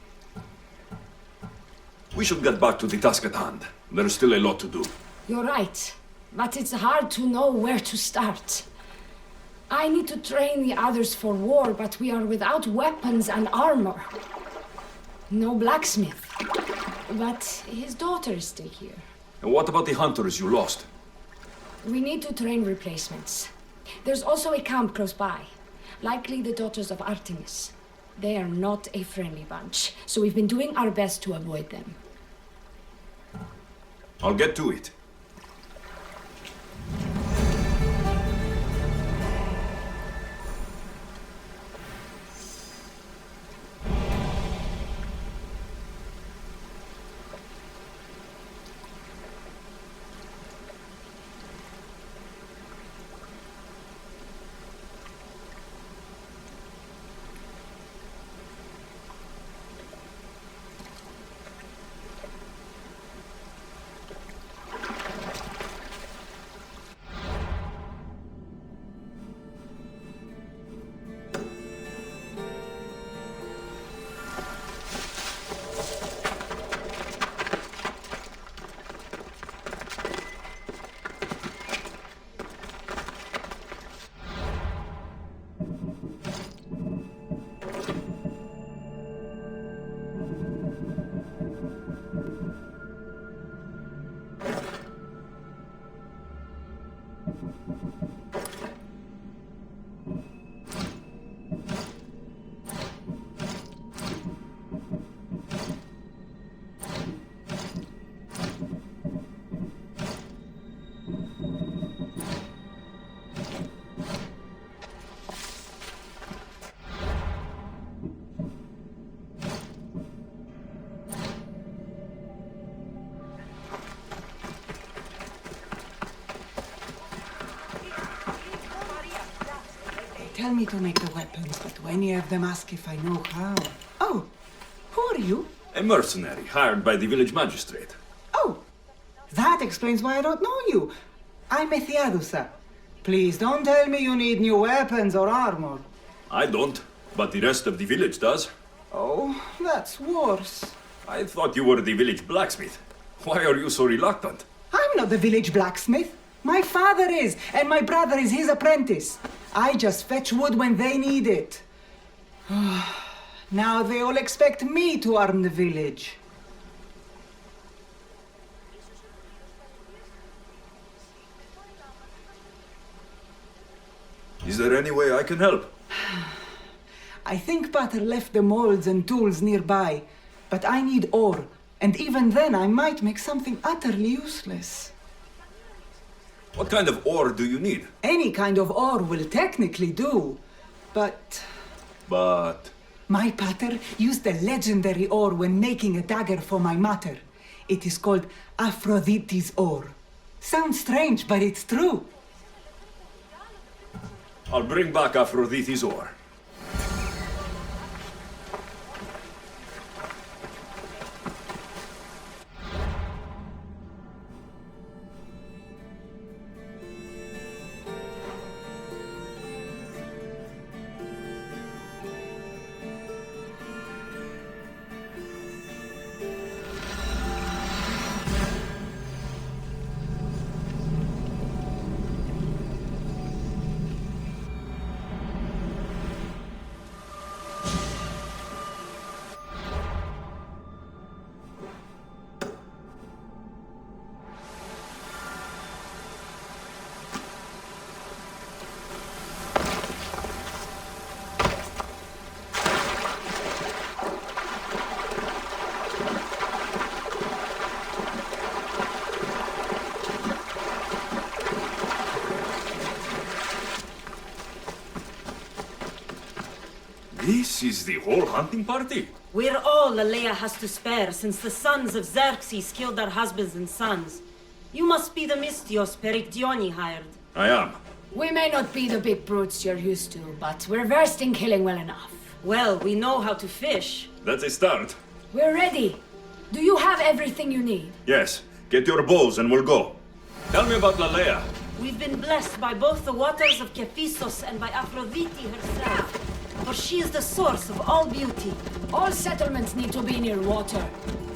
We should get back to the task at hand. There's still a lot to do. You're right, but it's hard to know where to start. I need to train the others for war, but we are without weapons and armor. No blacksmith. But his daughter is still here. And what about the hunters you lost? We need to train replacements. There's also a camp close by. Likely the daughters of Artemis. They are not a friendly bunch, so we've been doing our best to avoid them. I'll get to it. Tell me to make the weapons, but when you have them, ask if I know how. Oh, who are you? A mercenary hired by the village magistrate. Oh, that explains why I don't know you. I'm Alexios. Please don't tell me you need new weapons or armor. I don't, but the rest of the village does. Oh, that's worse. I thought you were the village blacksmith. Why are you so reluctant? I'm not the village blacksmith. My father is, and my brother is his apprentice. I just fetch wood when they need it. Now they all expect me to arm the village. Is there any way I can help? I think Pater left the molds and tools nearby, but I need ore, and even then I might make something utterly useless. What kind of ore do you need? Any kind of ore will technically do, but... But... My pater used a legendary ore when making a dagger for my mater. It is called Aphrodite's ore. Sounds strange, but it's true. I'll bring back Aphrodite's ore. This is the whole hunting party? We're all Aleia has to spare since the sons of Xerxes killed their husbands and sons. You must be the Mystios Perictioni hired. I am. We may not be the big brutes you're used to, but we're versed in killing well enough. Well, we know how to fish. That's a start. We're ready. Do you have everything you need? Yes. Get your bows and we'll go. Tell me about Lalea. We've been blessed by both the waters of Kephissos and by Aphrodite herself. For she is the source of all beauty. All settlements need to be near water.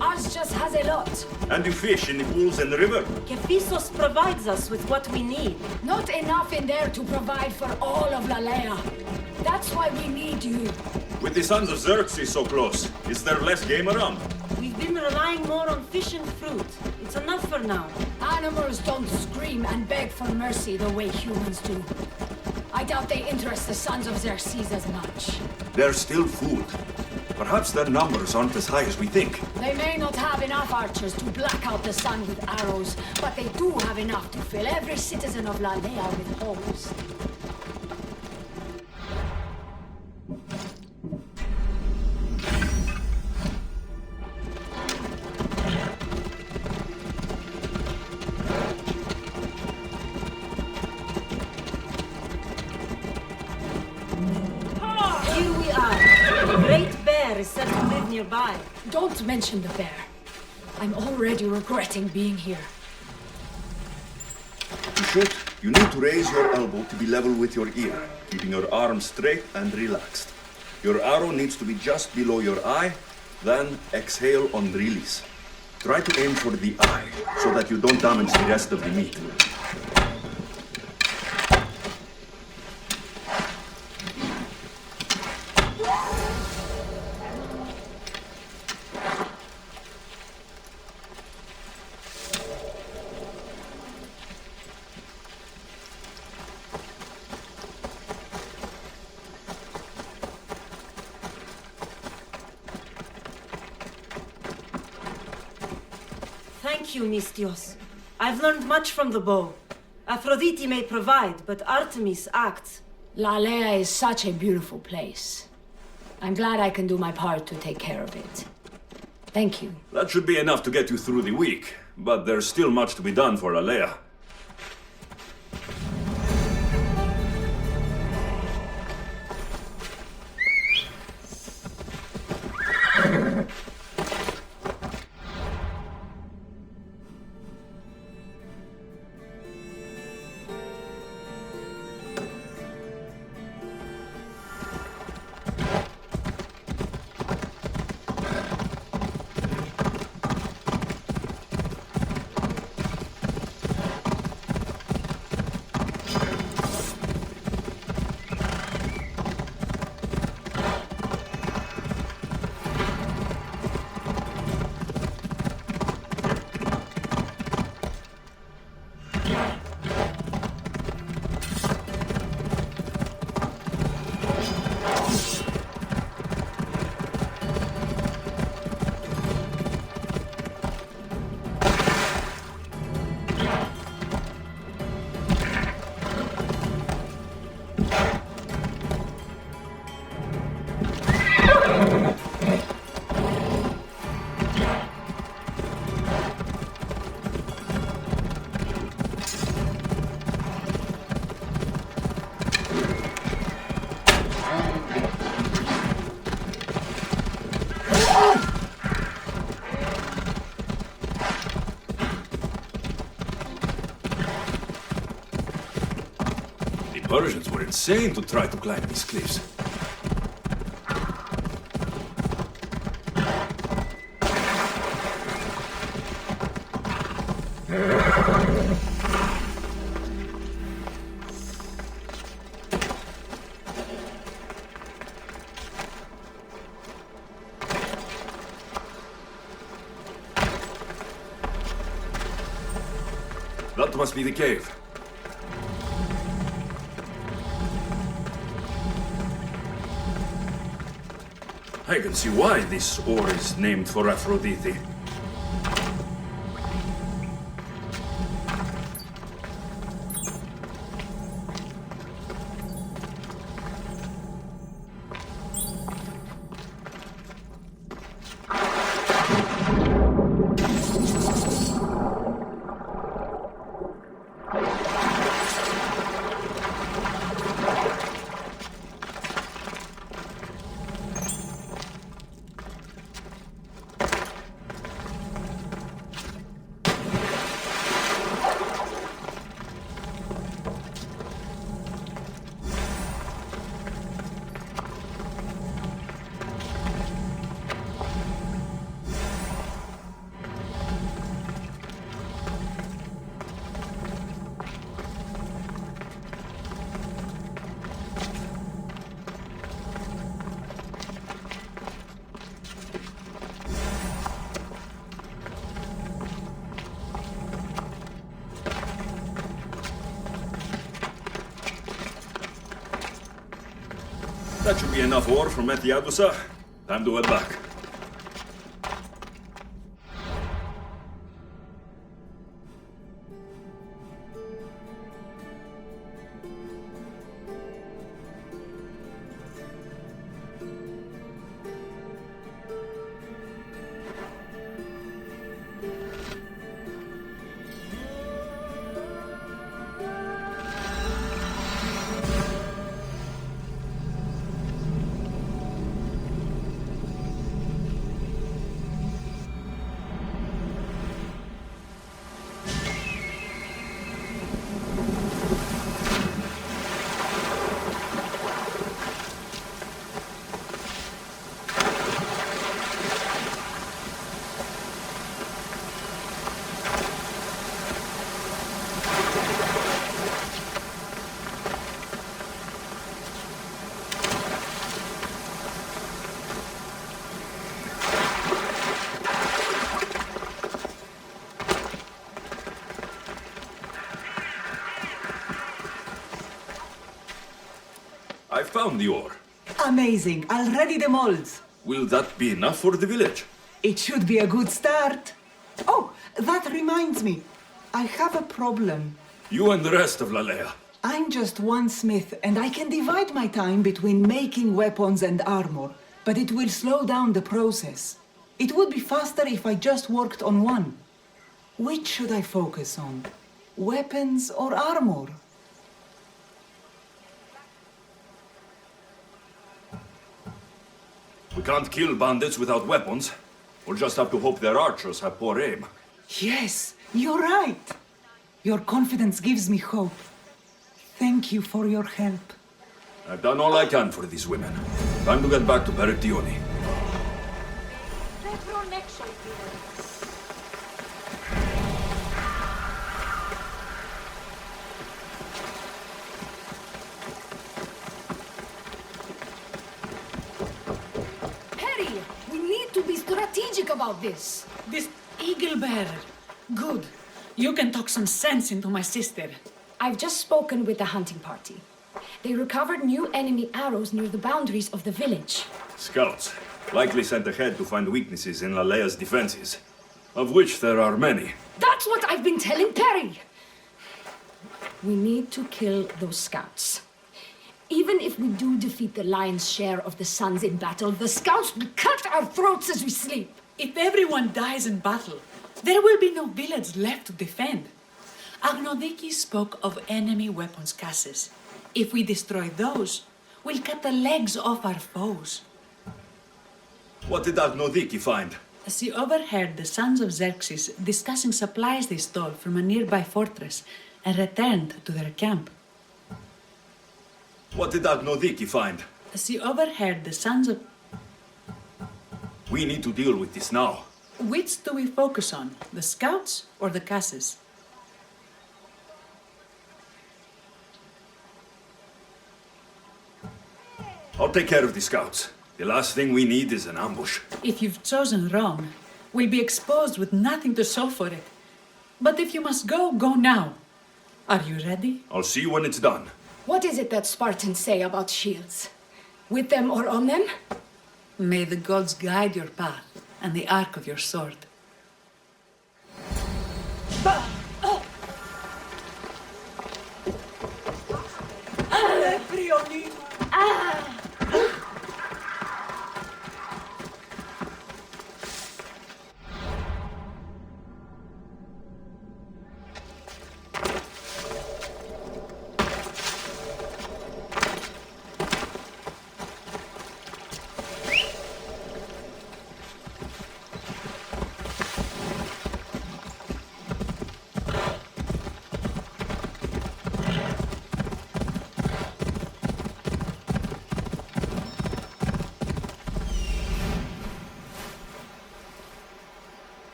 Ours just has a lot. And you fish in the pools and the river? Kephissos provides us with what we need. Not enough in there to provide for all of Lalea. That's why we need you. With the sons of Xerxes so close, is there less game around? We've been relying more on fish and fruit. It's enough for now. Animals don't scream and beg for mercy the way humans do. I doubt they interest the sons of Xerxes as much. There's still food. Perhaps their numbers aren't as high as we think. They may not have enough archers to black out the sun with arrows, but they do have enough to fill every citizen of Lalea with holes. Is said to live nearby. Don't mention the bear. I'm already regretting being here. To shoot, you need to raise your elbow to be level with your ear, keeping your arm straight and relaxed. Your arrow needs to be just below your eye, then exhale on release. Try to aim for the eye, so that you don't damage the rest of the meat. Thank you, Mistios. I've learned much from the bow. Aphrodite may provide, but Artemis acts. Lalea is such a beautiful place. I'm glad I can do my part to take care of it. Thank you. That should be enough to get you through the week, but there's still much to be done for Alea. Persians were insane to try to climb these cliffs. That must be the cave. I can see why this ore is named for Aphrodite. That should be enough ore from Etiadusa. Time to head back. I found the ore. Amazing. I'll ready the molds. Will that be enough for the village? It should be a good start. Oh, That reminds me. I have a problem. You and the rest of Lalea. I'm just one smith, and I can divide my time between making weapons and armor, but it will slow down the process. It would be faster if I just worked on one. Which should I focus on? Weapons or armor? We can't kill bandits without weapons. We'll just have to hope their archers have poor aim. Yes, you're right. Your confidence gives me hope. Thank you for your help. I've done all I can for these women. Time to get back to Perictione. Perry, we need to be strategic about this. This eagle bearer. Good. You can talk some sense into my sister. I've just spoken with the hunting party. They recovered new enemy arrows near the boundaries of the village. Scouts, likely sent ahead to find weaknesses in Lalea's defenses, of which there are many. That's what I've been telling Perry! We need to kill those scouts. Even if we do defeat the lion's share of the sons in battle, the scouts will cut our throats as we sleep. If everyone dies in battle, there will be no village left to defend. Agnodiki spoke of enemy weapons caches. If we destroy those, we'll cut the legs off our foes. What did Agnodiki find? She overheard the sons of Xerxes discussing supplies they stole from a nearby fortress and returned to their camp. What did Agnodiki find? She overheard the sons of... We need to deal with this now. Which do we focus on, the scouts or the caches? I'll take care of the scouts. The last thing we need is an ambush. If you've chosen wrong, we'll be exposed with nothing to show for it. But if you must go, go now. Are you ready? I'll see you when it's done. What is it that Spartans say about shields? With them or on them? May the gods guide your path and the arc of your sword.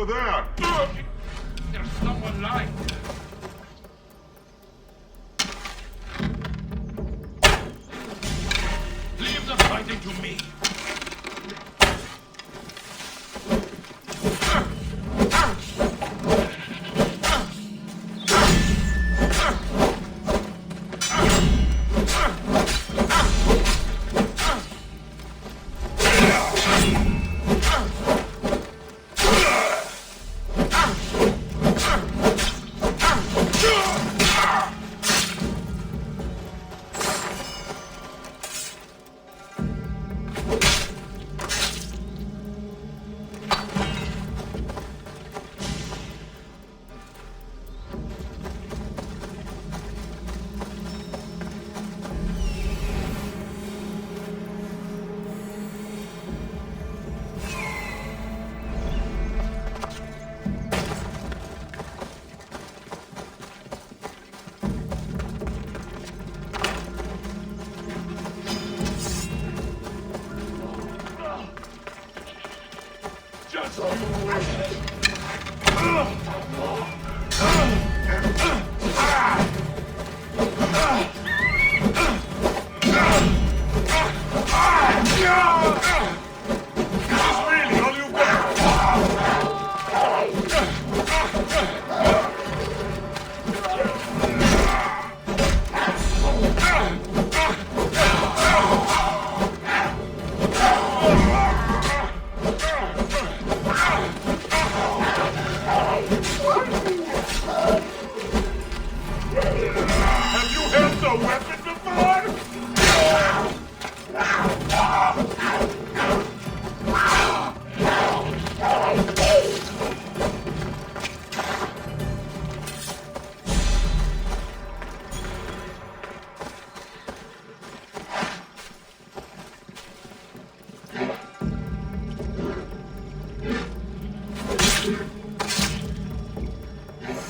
through there. There's someone lying. Leave the fighting to me.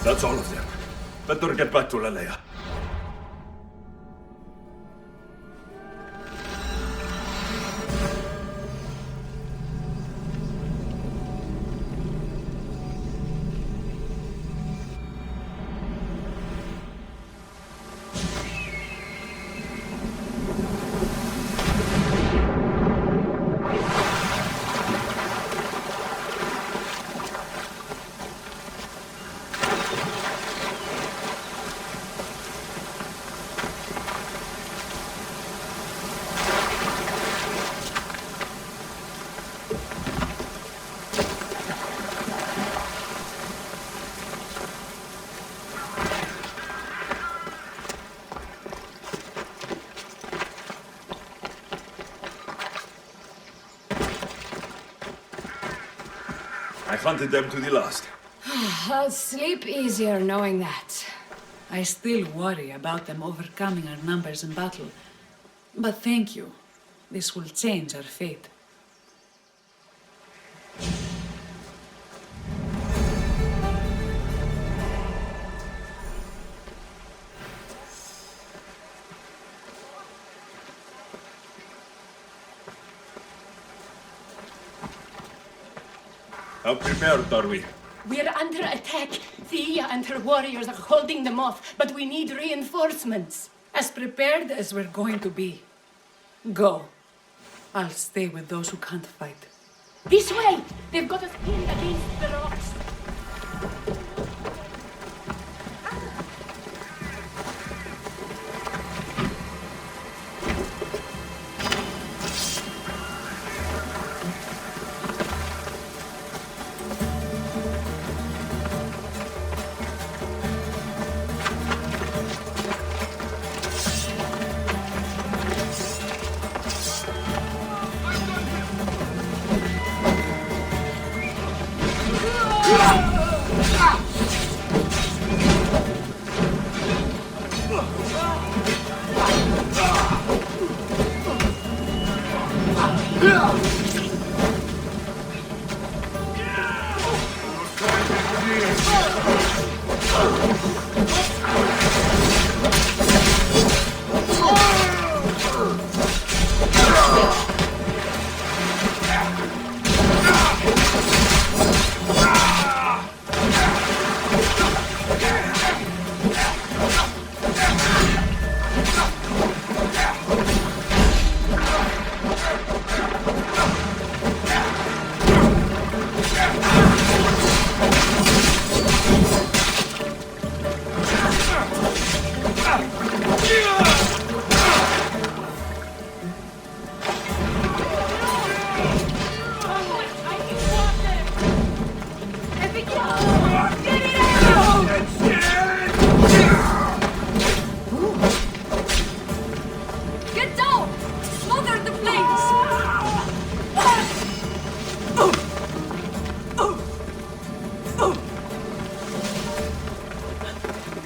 That's all of them. Better get back to Lalea. I hunted them to the last. I'll sleep easier knowing that. I still worry about them overcoming our numbers in battle. But thank you. This will change our fate. How prepared are we? We're under attack. Thea and her warriors are holding them off, but we need reinforcements. As prepared as we're going to be. Go. I'll stay with those who can't fight. This way! They've got us pinned against the rocks.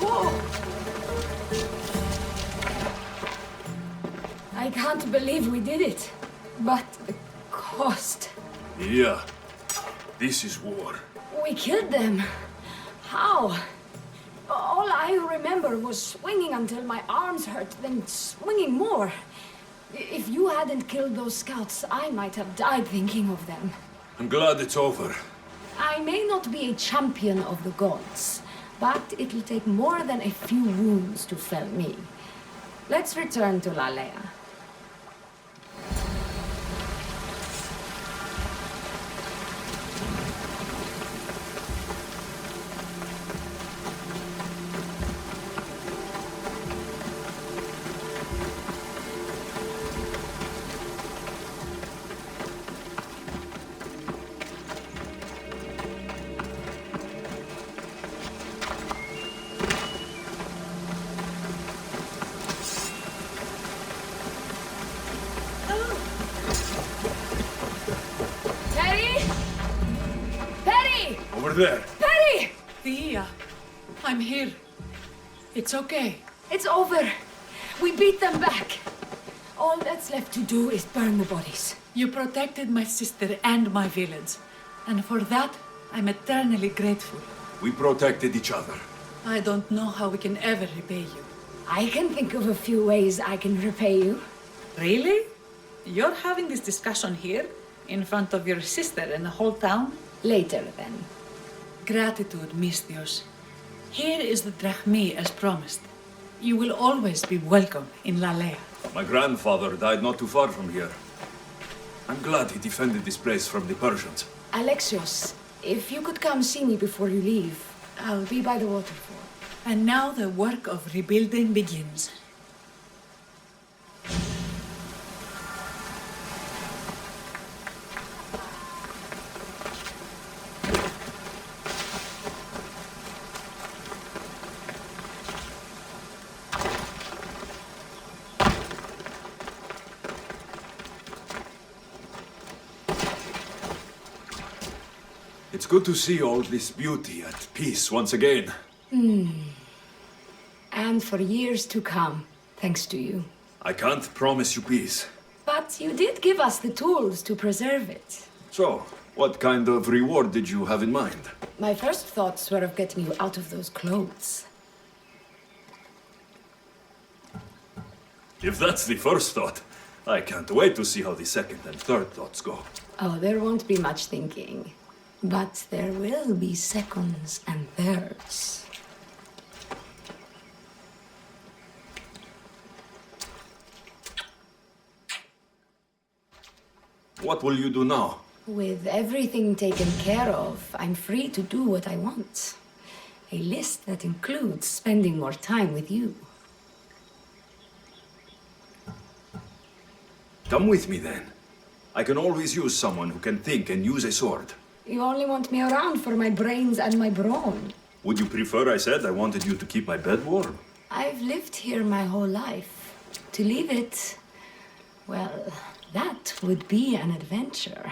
Whoa! I can't believe we did it. But the cost. Yeah. This is war. We killed them. How? All I remember was swinging until my arms hurt, then swinging more. If you hadn't killed those scouts, I might have died thinking of them. I'm glad it's over. I may not be a champion of the gods, but it'll take more than a few wounds to fell me. Let's return to Lalea. There. Perry! Thea, I'm here. It's okay. It's over. We beat them back. All that's left to do is burn the bodies. You protected my sister and my village. And for that, I'm eternally grateful. We protected each other. I don't know how we can ever repay you. I can think of a few ways I can repay you. Really? You're having this discussion here? In front of your sister and the whole town? Later, then. Gratitude, Misthios. Here is the drachmi as promised. You will always be welcome in Lalea. My grandfather died not too far from here. I'm glad he defended this place from the Persians. Alexios, if you could come see me before you leave, I'll be by the waterfall. And now the work of rebuilding begins. It's good to see all this beauty at peace once again. And for years to come, thanks to you. I can't promise you peace. But you did give us the tools to preserve it. So, what kind of reward did you have in mind? My first thoughts were of getting you out of those clothes. If that's the first thought, I can't wait to see how the second and third thoughts go. Oh, there won't be much thinking. But there will be seconds and thirds. What will you do now? With everything taken care of, I'm free to do what I want. A list that includes spending more time with you. Come with me then. I can always use someone who can think and use a sword. You only want me around for my brains and my brawn. Would you prefer I said I wanted you to keep my bed warm? I've lived here my whole life. To leave it, well, that would be an adventure.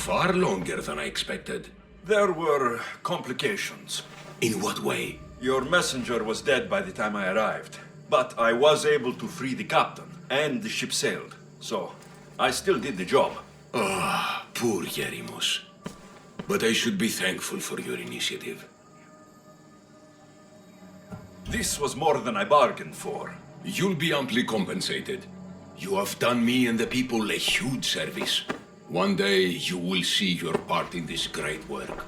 far longer than I expected. There were complications. In what way? Your messenger was dead by the time I arrived, but I was able to free the captain, and the ship sailed. So, I still did the job. Ah, poor Yerimos. But I should be thankful for your initiative. This was more than I bargained for. You'll be amply compensated. You have done me and the people a huge service. One day you will see your part in this great work.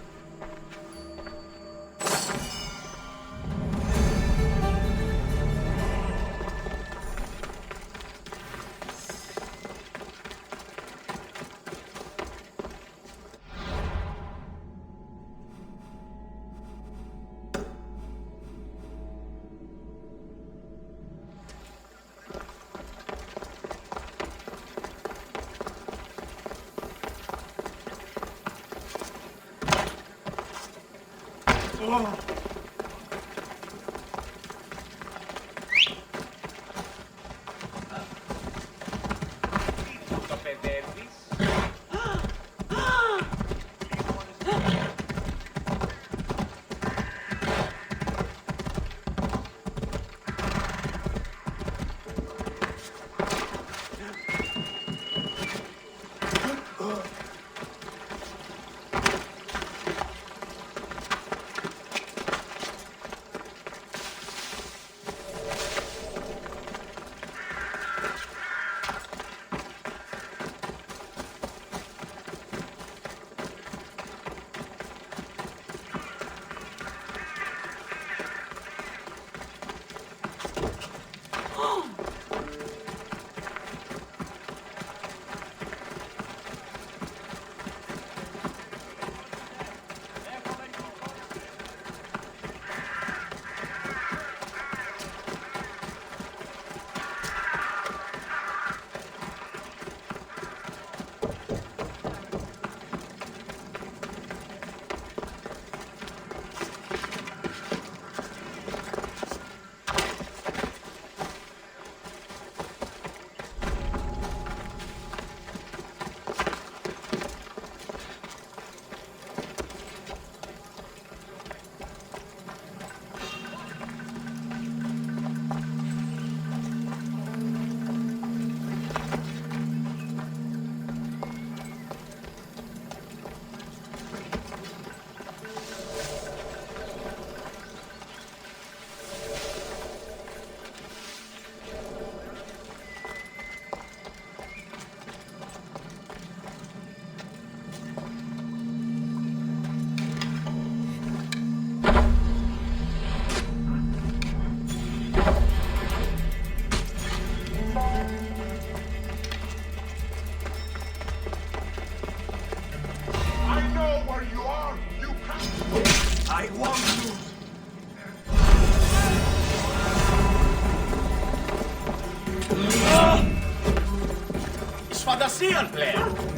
Sfadasian player!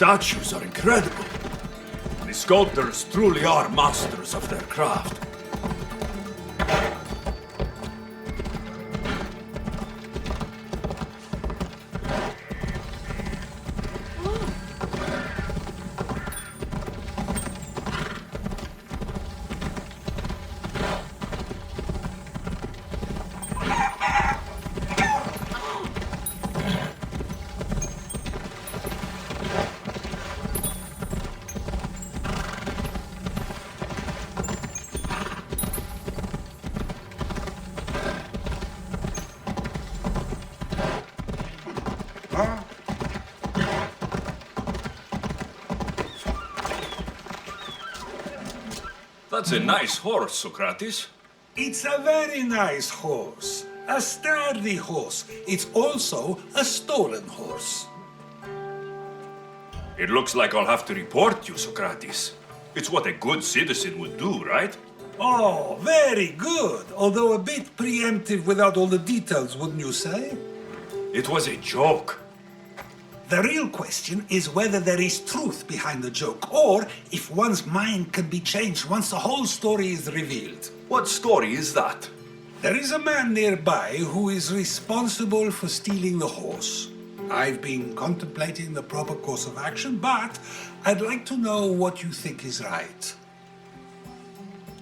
Statues are incredible. The sculptors truly are masters of their craft. That's a nice horse, Socrates. It's a very nice horse. A sturdy horse. It's also a stolen horse. It looks like I'll have to report you, Socrates. It's what a good citizen would do, right? Oh, very good. Although a bit preemptive without all the details, wouldn't you say? It was a joke. The real question is whether there is truth behind the joke, or if one's mind can be changed once the whole story is revealed. What story is that? There is a man nearby who is responsible for stealing the horse. I've been contemplating the proper course of action, but I'd like to know what you think is right.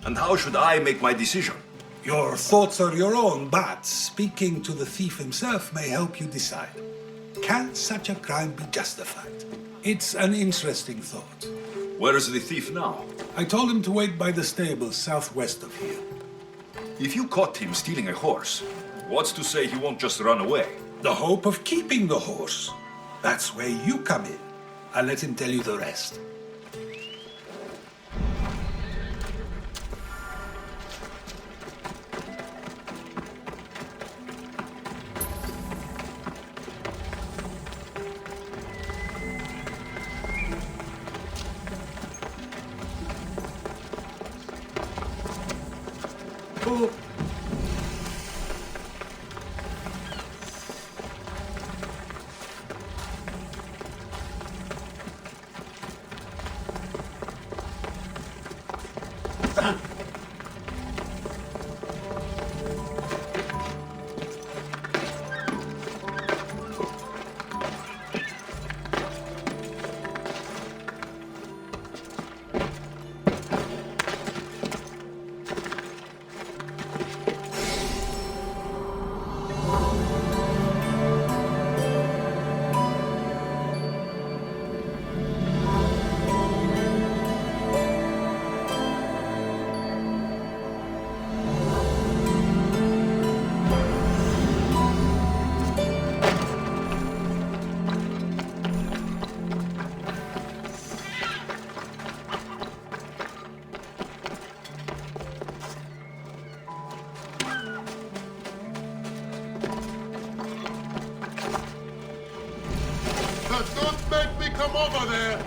And how should I make my decision? Your thoughts are your own, but speaking to the thief himself may help you decide. Can such a crime be justified? It's an interesting thought. Where is the thief now? I told him to wait by the stables southwest of here. If you caught him stealing a horse, what's to say he won't just run away? The hope of keeping the horse. That's where you come in. I'll let him tell you the rest. Oh. Don't make me come over there!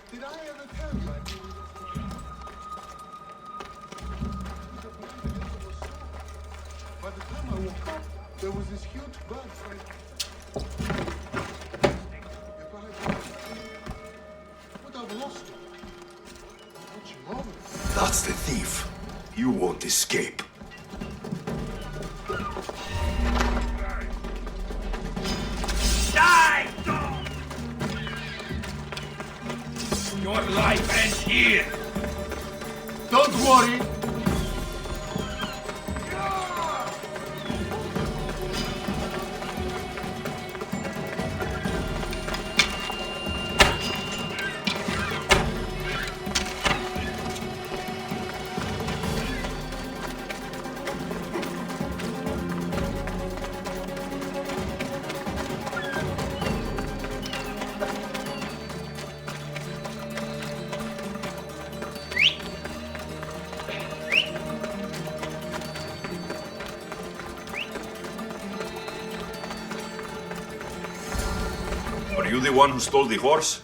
Did I ever tell you I knew By the time I woke up, there was this huge bug fight. If I had would have lost it. Watching over it. That's the thief. You won't escape. Die, dog! Your life ends here. Don't worry. the one who stole the horse?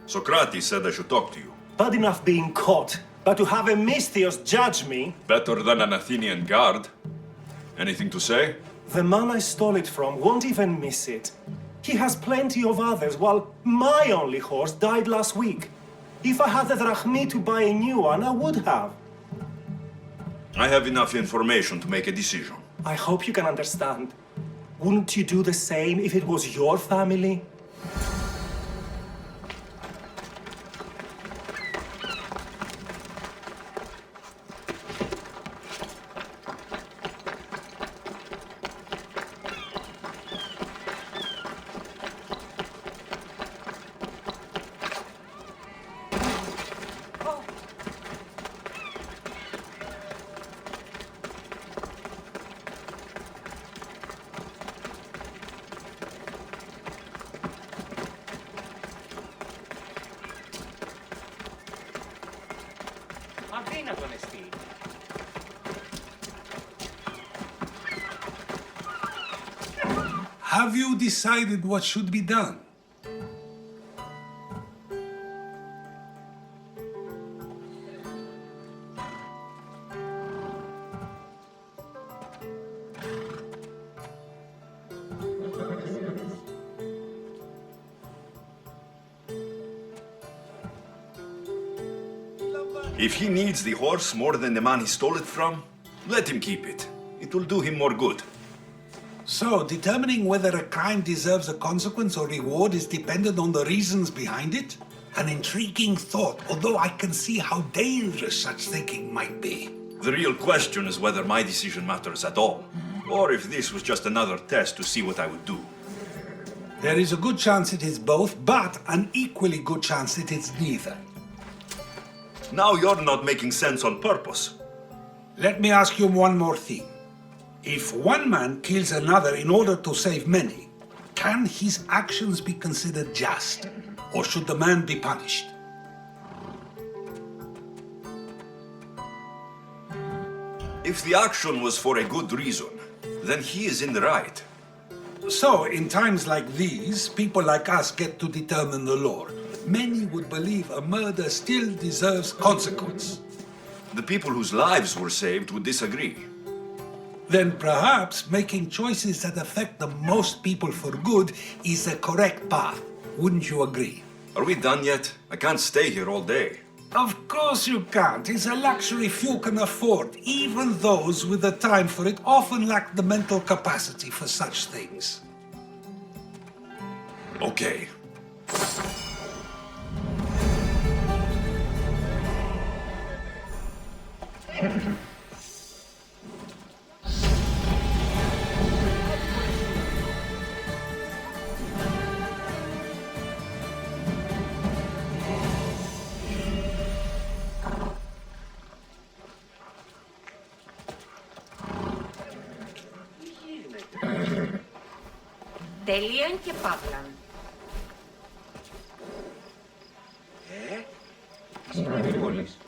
Socrates said I should talk to you. Bad enough being caught, but to have a Misthios judge me... Better than an Athenian guard. Anything to say? The man I stole it from won't even miss it. He has plenty of others, while my only horse died last week. If I had the drachmi to buy a new one, I would have. I have enough information to make a decision. I hope you can understand. Wouldn't you do the same if it was your family? Have you decided what should be done? If he needs the horse more than the man he stole it from, let him keep it. It will do him more good. So, determining whether a crime deserves a consequence or reward is dependent on the reasons behind it? An intriguing thought, although I can see how dangerous such thinking might be. The real question is whether my decision matters at all, or if this was just another test to see what I would do. There is a good chance it is both, but an equally good chance it is neither. Now you're not making sense on purpose. Let me ask you one more thing. If one man kills another in order to save many, can his actions be considered just? Or should the man be punished? If the action was for a good reason, then he is in the right. So, in times like these, people like us get to determine the law. Many would believe a murder still deserves consequence. The people whose lives were saved would disagree. Then perhaps making choices that affect the most people for good is a correct path. Wouldn't you agree? Are we done yet? I can't stay here all day. Of course you can't. It's a luxury few can afford. Even those with the time for it often lack the mental capacity for such things. Okay. Τελείων και παύλαν. Τι σημαίνει πόλης.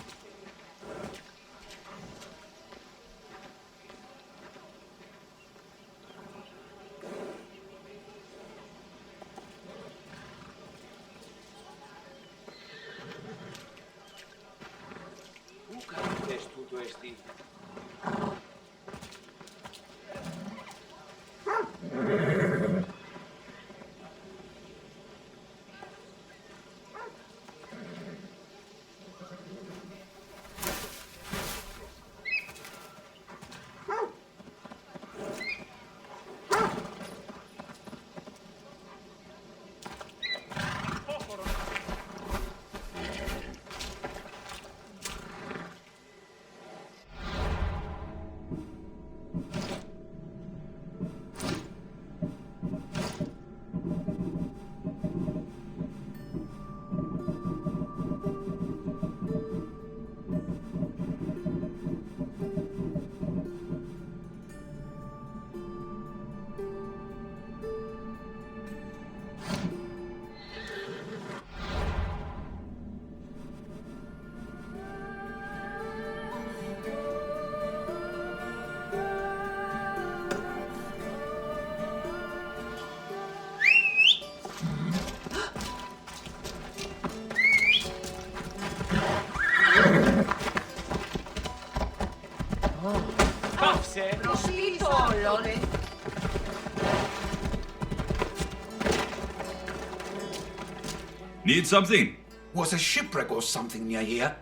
Πού κάνεις τούτο εστί. Need something? Was a shipwreck or something near here.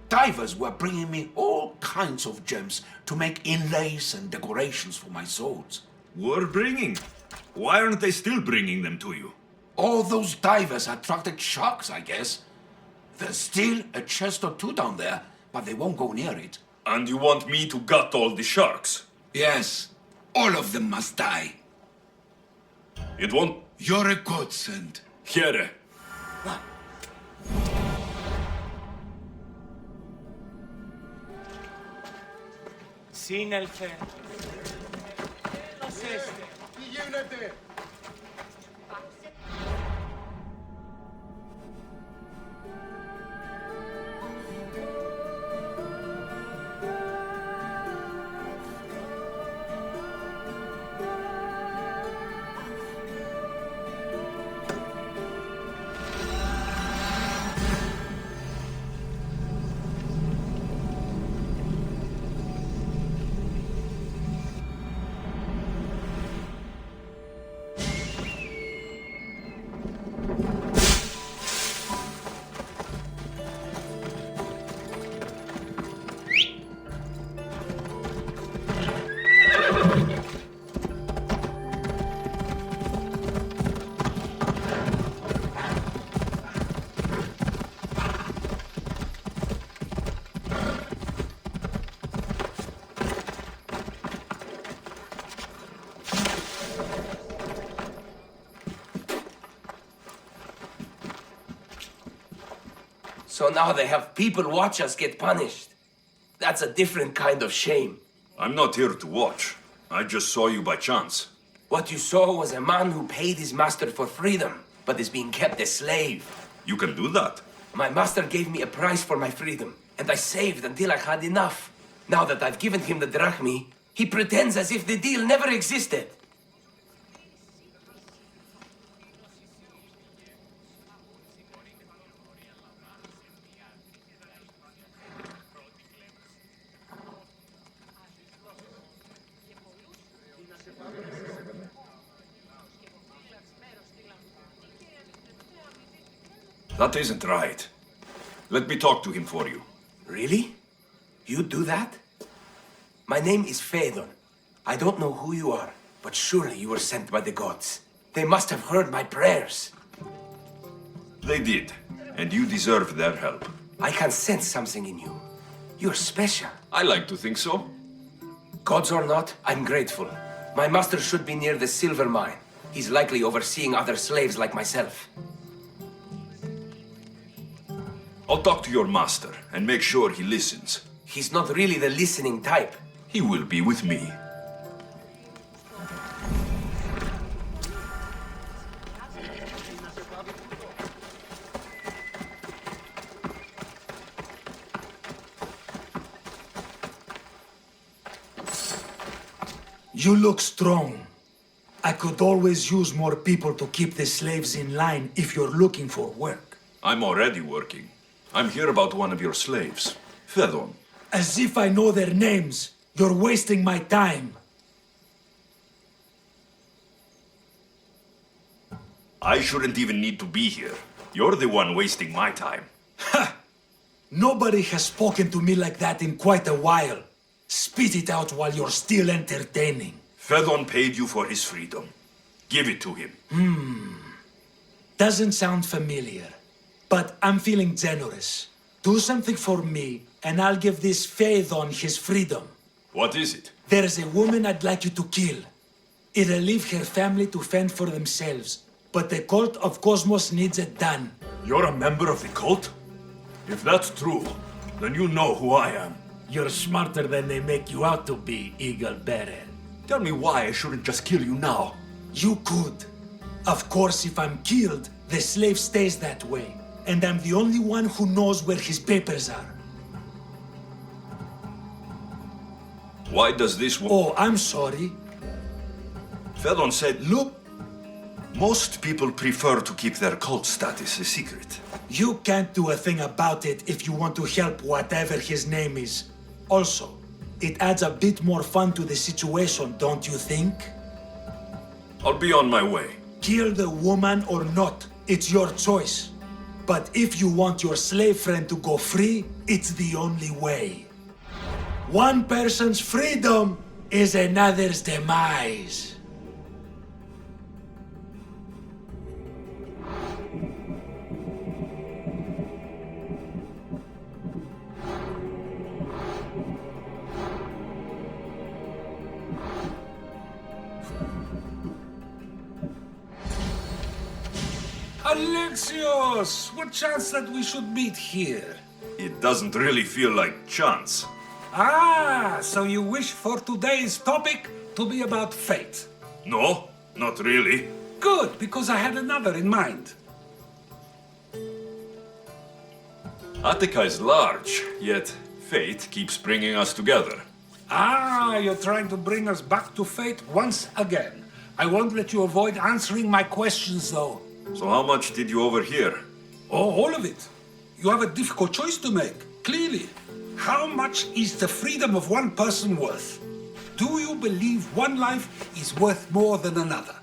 Divers were bringing me all kinds of gems to make inlays and decorations for my swords. Were bringing? Why aren't they still bringing them to you? All those divers attracted sharks, I guess. There's still a chest or two down there, but they won't go near it. And you want me to gut all the sharks? Yes. All of them must die. It won't... You're a godsend. Here. Σύνελθε. Τι γίνεται? So now they have people watch us get punished. That's a different kind of shame. I'm not here to watch. I just saw you by chance. What you saw was a man who paid his master for freedom, but is being kept a slave. You can do that? My master gave me a price for my freedom, and I saved until I had enough. Now that I've given him the drachmi, he pretends as if the deal never existed. That isn't right. Let me talk to him for you. Really? You do that? My name is Phaedon. I don't know who you are, but surely you were sent by the gods. They must have heard my prayers. They did, and you deserve their help. I can sense something in you. You're special. I like to think so. Gods or not, I'm grateful. My master should be near the silver mine. He's likely overseeing other slaves like myself. I'll talk to your master and make sure he listens. He's not really the listening type. He will be with me. You look strong. I could always use more people to keep the slaves in line if you're looking for work. I'm already working. I'm here about one of your slaves, Phaedon. As if I know their names. You're wasting my time. I shouldn't even need to be here. You're the one wasting my time. Ha! Nobody has spoken to me like that in quite a while. Spit it out while you're still entertaining. Phaedon paid you for his freedom. Give it to him. Doesn't sound familiar. But I'm feeling generous. Do something for me, and I'll give this Phaedon his freedom. What is it? There's a woman I'd like you to kill. It'll leave her family to fend for themselves. But the cult of Cosmos needs it done. You're a member of the cult? If that's true, then you know who I am. You're smarter than they make you out to be, Eagle Bearer. Tell me why I shouldn't just kill you now. You could. Of course, if I'm killed, the slave stays that way. And I'm the only one who knows where his papers are. Why does this... Oh, I'm sorry. Phaedon said, look, most people prefer to keep their cult status a secret. You can't do a thing about it if you want to help whatever his name is. Also, it adds a bit more fun to the situation, don't you think? I'll be on my way. Kill the woman or not, it's your choice. But if you want your slave friend to go free, it's the only way. One person's freedom is another's demise. Alexios! What chance that we should meet here? It doesn't really feel like chance. Ah, so you wish for today's topic to be about fate? No, not really. Good, because I had another in mind. Attica is large, yet fate keeps bringing us together. Ah, you're trying to bring us back to fate once again. I won't let you avoid answering my questions, though. So how much did you overhear? Oh, all of it. You have a difficult choice to make, clearly. How much is the freedom of one person worth? Do you believe one life is worth more than another?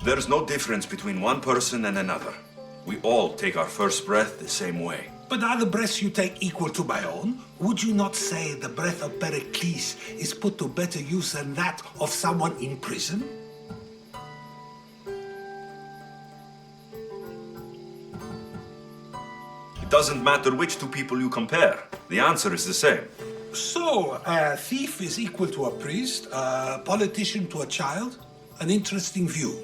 There's no difference between one person and another. We all take our first breath the same way. But are the breaths you take equal to my own? Would you not say the breath of Pericles is put to better use than that of someone in prison? It doesn't matter which two people you compare. The answer is the same. So, a thief is equal to a priest, a politician to a child? An interesting view.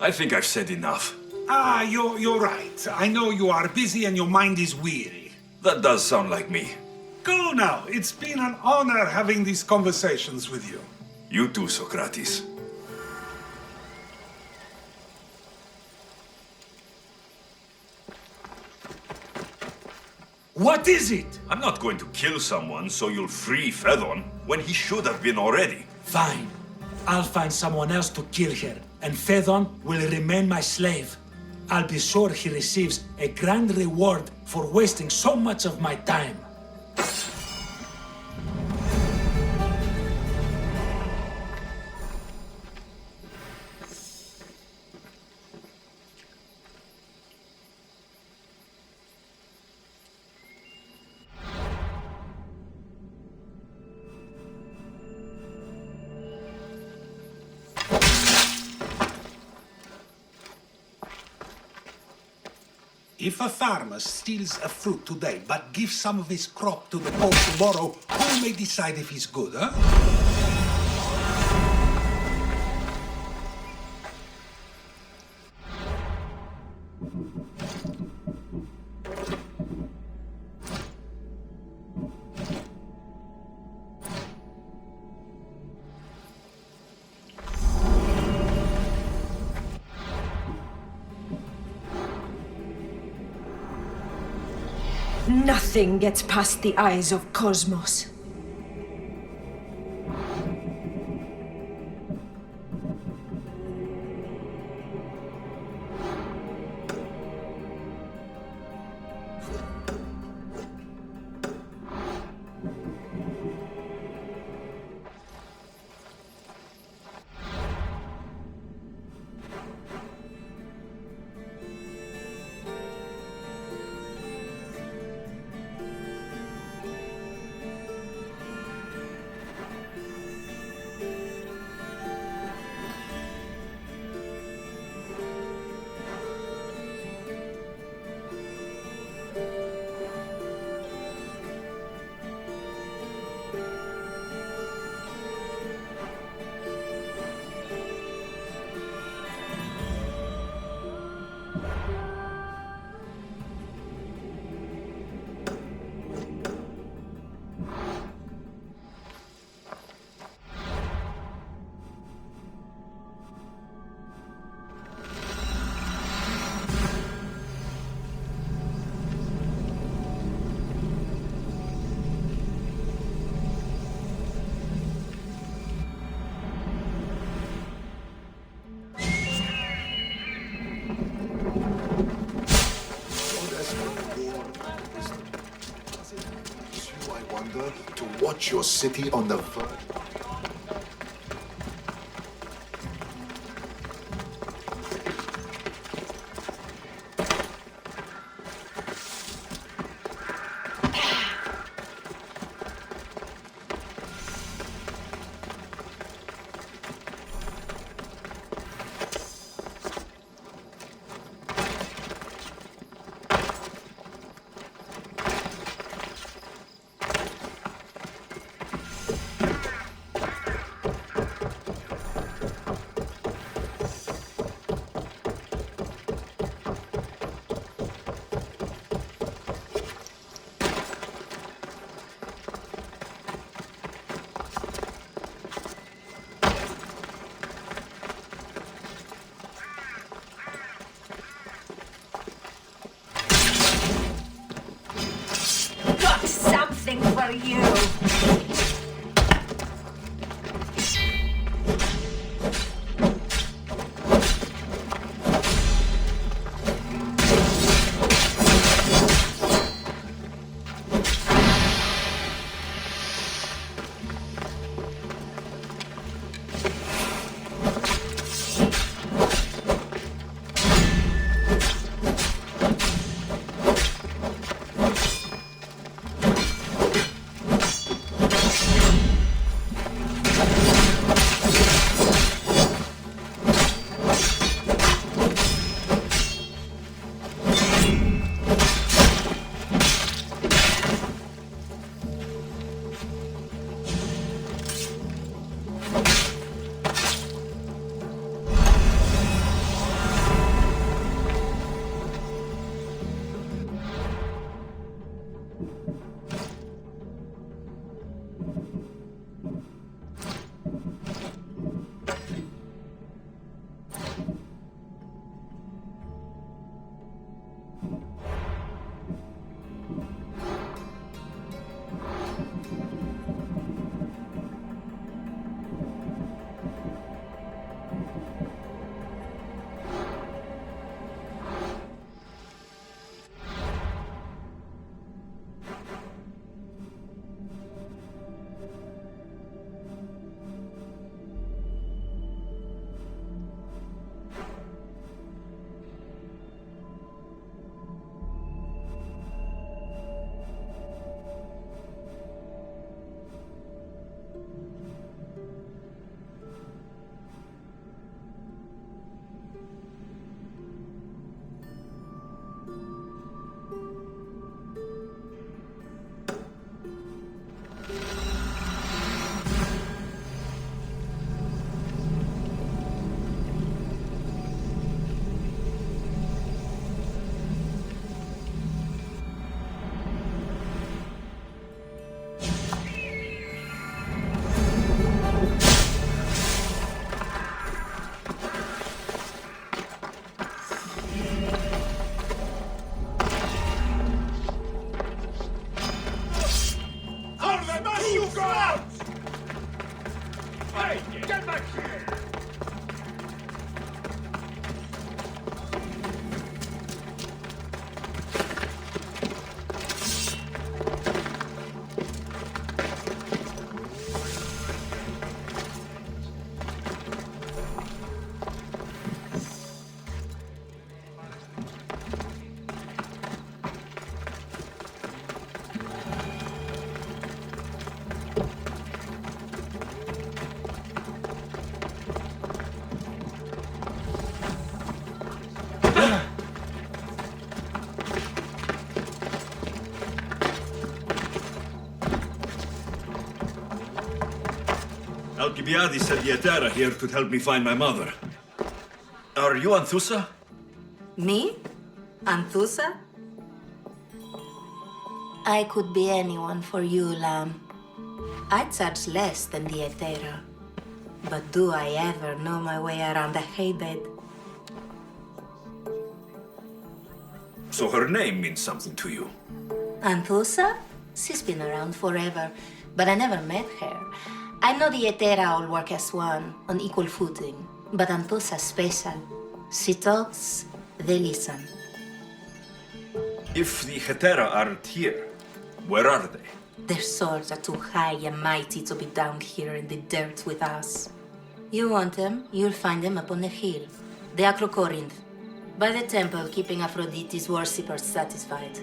I think I've said enough. Ah, you're right. I know you are busy and your mind is weary. That does sound like me. Go now. It's been an honor having these conversations with you. You too, Socrates. What is it? I'm not going to kill someone so you'll free Phaedon when he should have been already. Fine. I'll find someone else to kill her, and Phaedon will remain my slave. I'll be sure he receives a grand reward for wasting so much of my time. If a farmer steals a fruit today, but gives some of his crop to the poor tomorrow, who may decide if he's good, huh? Nothing gets past the eyes of Cosmos. To watch your city on the verge. anything for you. Alcibiades sent the Etera here to help me find my mother. Are you Anthusa? Me? Anthusa? I could be anyone for you, Lamb. I charge less than the Etera. But do I ever know my way around a haybed? So her name means something to you. Anthusa? She's been around forever, but I never met her. I know the Etera all work as one, on equal footing. But Anthusa's special. She talks, they listen. If the Hetera aren't here, where are they? Their swords are too high and mighty to be down here in the dirt with us. You want them, you'll find them up on the hill. The Acrocorinth. By the temple, keeping Aphrodite's worshippers satisfied.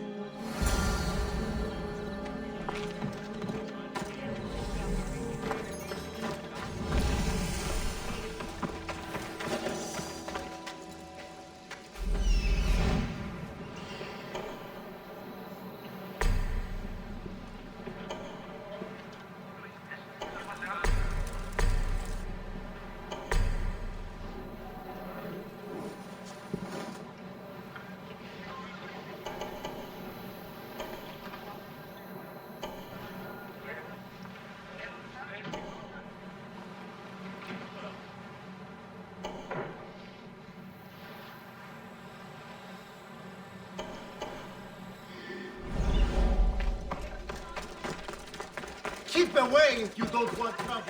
Keep away if you don't want trouble.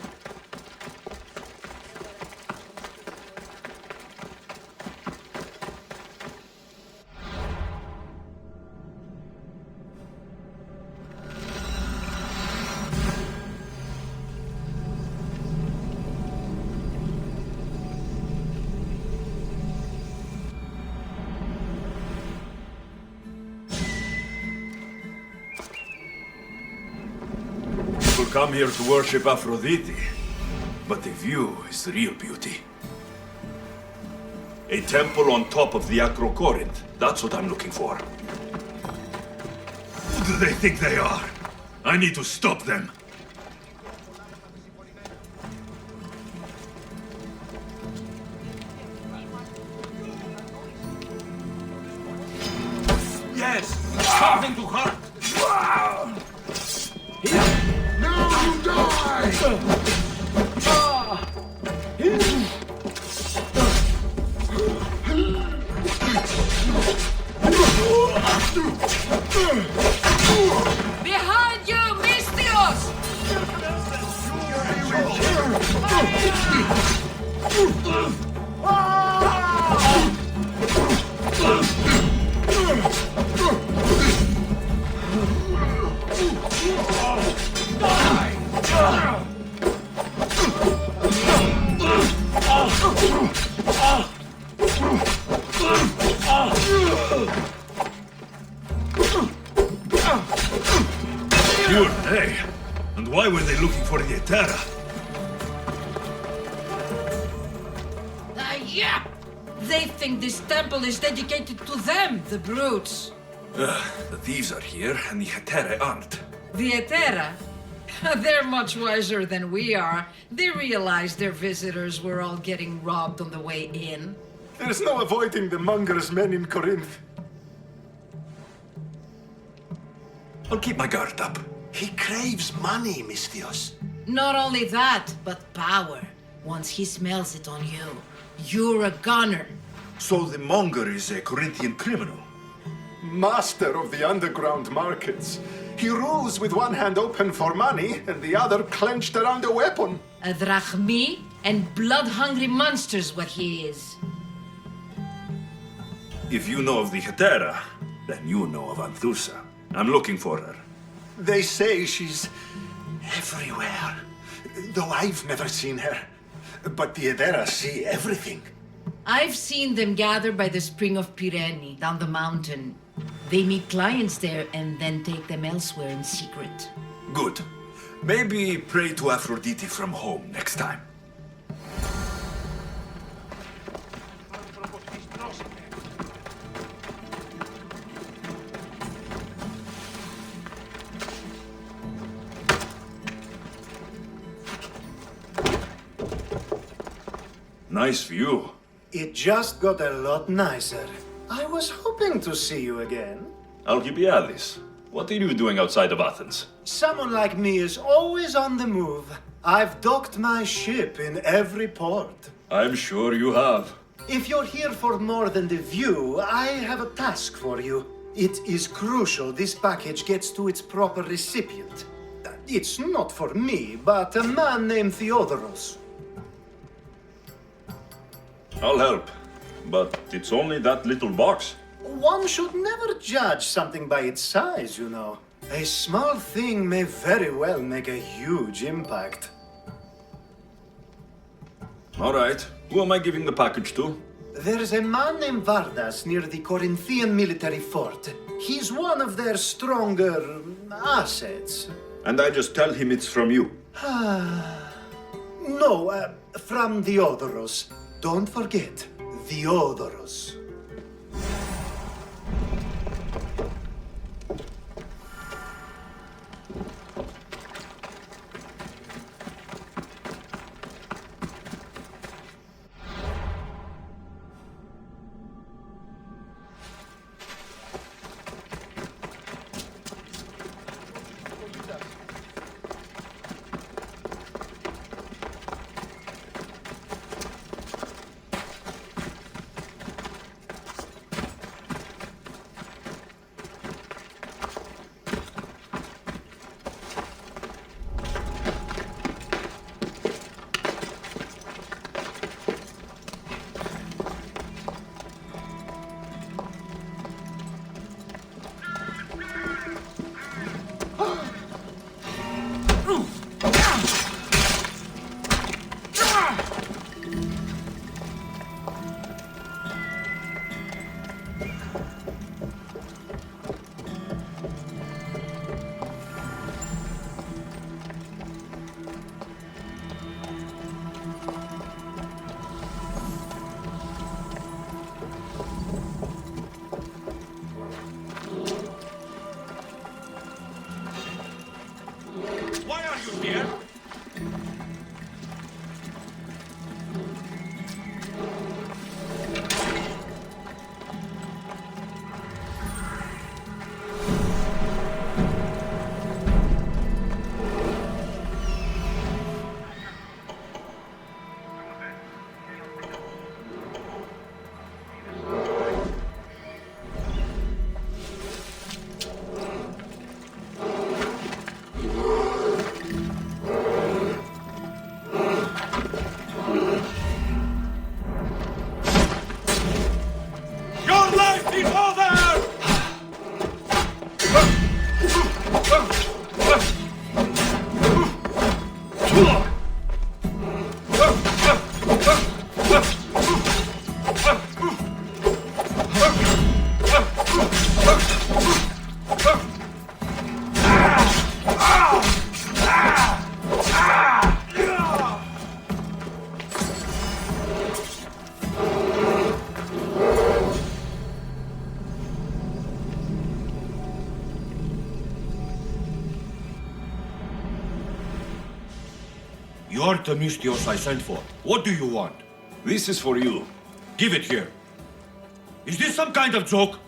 Come here to worship Aphrodite, but the view is the real beauty. A temple on top of the Acrocorinth. That's what I'm looking for. Who do they think they are? I need to stop them. Yes! Something to hurt! Behind you, Mystios! Pure day. And why were they looking for the Etera? Yeah! They think this temple is dedicated to them, the brutes. The thieves are here, and the Hetera aren't. The Etera? They're much wiser than we are. They realized their visitors were all getting robbed on the way in. There's no avoiding the monger's men in Corinth. I'll keep my guard up. He craves money, Mystios. Not only that, but power. Once he smells it on you, you're a gunner. So the monger is a Corinthian criminal? Master of the underground markets. He rules with one hand open for money and the other clenched around a weapon. A drachmi and blood-hungry monster's what he is. If you know of the Hetera, then you know of Anthusa. I'm looking for her. They say she's everywhere, though I've never seen her. But the Edera see everything. I've seen them gather by the spring of Pyrene, down the mountain. They meet clients there and then take them elsewhere in secret. Good. Maybe pray to Aphrodite from home next time. Nice view. It just got a lot nicer. I was hoping to see you again. Alcibiades, what are you doing outside of Athens? Someone like me is always on the move. I've docked my ship in every port. I'm sure you have. If you're here for more than the view, I have a task for you. It is crucial this package gets to its proper recipient. It's not for me, but a man named Theodoros. I'll help, but it's only that little box. One should never judge something by its size, you know. A small thing may very well make a huge impact. All right. Who am I giving the package to? There's a man named Vardas near the Corinthian military fort. He's one of their stronger assets. And I just tell him it's from you. No, from Theodoros. Don't forget, Theodoros. He's all there! You're the Mystios I sent for. What do you want? This is for you. Give it here. Is this some kind of joke?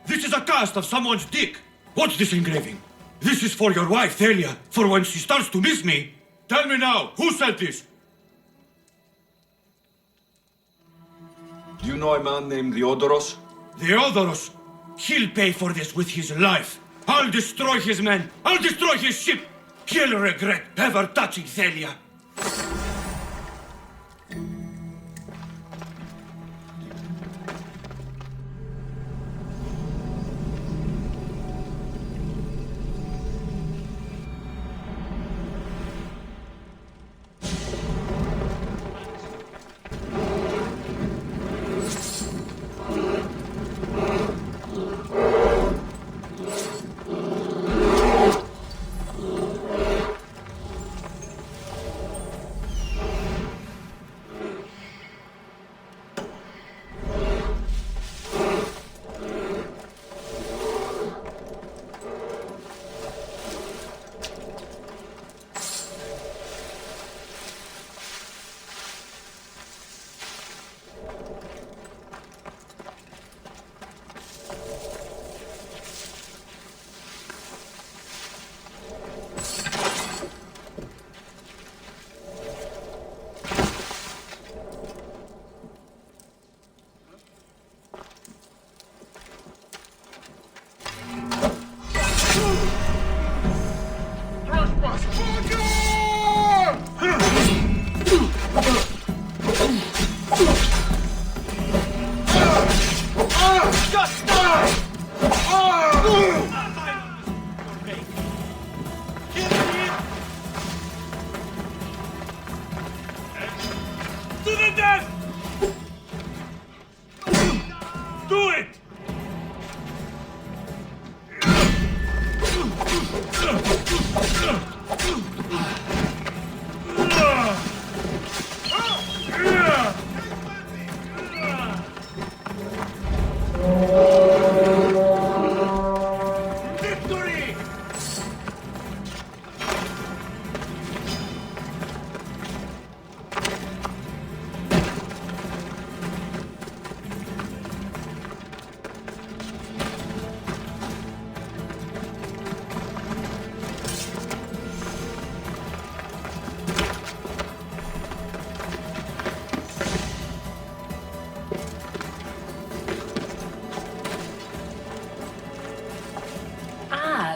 This is a cast of someone's dick. What's this engraving? This is for your wife, Thalia, for when she starts to miss me. Tell me now, who sent this? Do you know a man named Theodoros? Theodoros? He'll pay for this with his life. I'll destroy his men. I'll destroy his ship. He'll regret ever touching Thalia.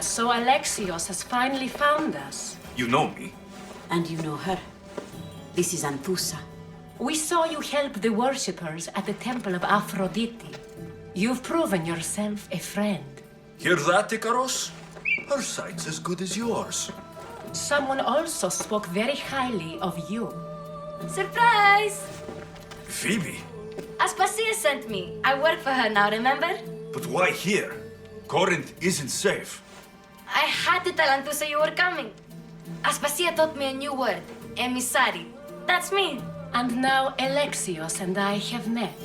So Alexios has finally found us. You know me. And you know her. This is Anthusa. We saw you help the worshippers at the temple of Aphrodite. You've proven yourself a friend. Hear that, Ikaros? Her sight's as good as yours. Someone also spoke very highly of you. Surprise! Phoebe? Aspasia sent me. I work for her now, remember? But why here? Corinth isn't safe. I had to tell Anthusa you were coming. Aspasia taught me a new word. Emissary. That's me. And now Alexios and I have met.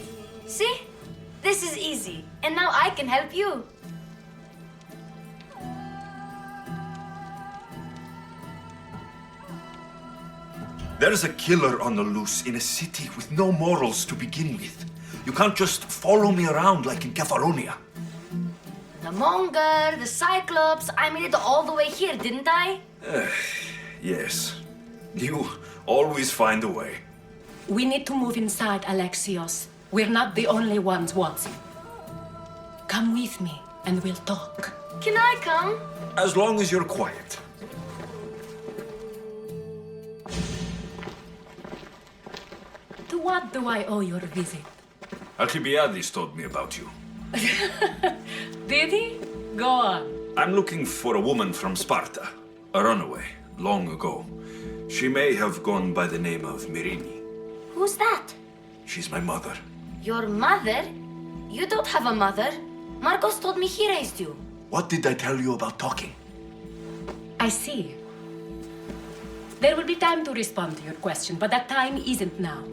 See? This is easy. And now I can help you. There's a killer on the loose in a city with no morals to begin with. You can't just follow me around like in Kepharonia. The Monger, the Cyclops, I made it all the way here, didn't I? Yes. You always find a way. We need to move inside, Alexios. We're not the only ones watching. Come with me, and we'll talk. Can I come? As long as you're quiet. To what do I owe your visit? Alcibiades told me about you. Did he? Go on. I'm looking for a woman from Sparta. A runaway, long ago. She may have gone by the name of Mirini. Who's that? She's my mother. Your mother? You don't have a mother. Marcos told me he raised you. What did I tell you about talking? I see. There will be time to respond to your question, but that time isn't now.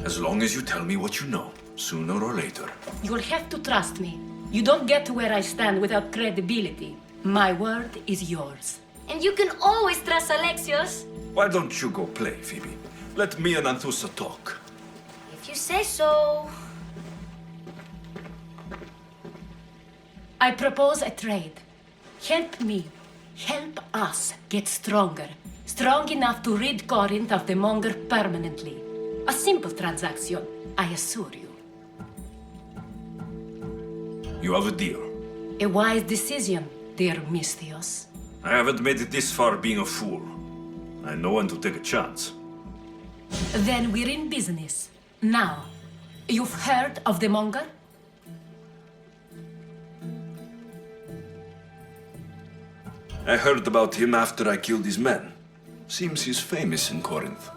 As long as you tell me what you know, sooner or later. You'll have to trust me. You don't get to where I stand without credibility. My word is yours. And you can always trust Alexios. Why don't you go play, Phoebe? Let me and Anthusa talk. If you say so. I propose a trade. Help me. Help us get stronger. Strong enough to rid Corinth of the Monger permanently. A simple transaction, I assure you. You have a deal. A wise decision, dear Misthios. I haven't made it this far being a fool. I know when to take a chance. Then we're in business. Now, you've heard of the Monger? I heard about him after I killed his men. Seems he's famous in Corinth.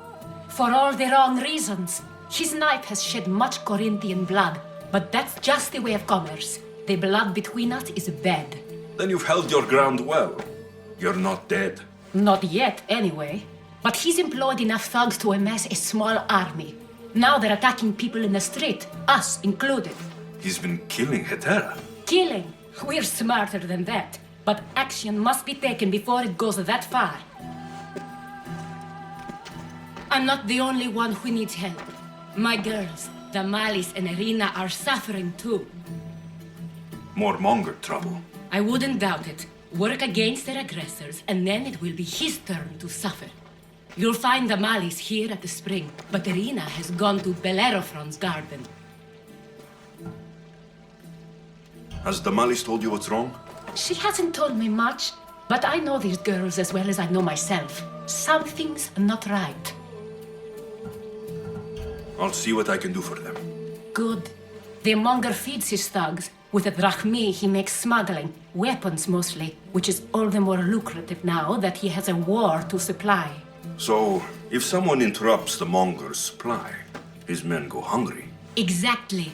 For all the wrong reasons. His knife has shed much Corinthian blood, but that's just the way of commerce. The blood between us is bad. Then you've held your ground well. You're not dead. Not yet, anyway. But he's employed enough thugs to amass a small army. Now they're attacking people in the street, us included. He's been killing Hetera. Killing? We're smarter than that. But action must be taken before it goes that far. I'm not the only one who needs help. My girls, Damalis and Irina, are suffering too. More Monger trouble. I wouldn't doubt it. Work against their aggressors, and then it will be his turn to suffer. You'll find Damalis here at the spring, but Irina has gone to Bellerophon's garden. Has Damalis told you what's wrong? She hasn't told me much, but I know these girls as well as I know myself. Something's not right. I'll see what I can do for them. Good. The Monger feeds his thugs. With the drachmi, he makes smuggling, weapons mostly, which is all the more lucrative now that he has a war to supply. So, if someone interrupts the Monger's supply, his men go hungry. Exactly.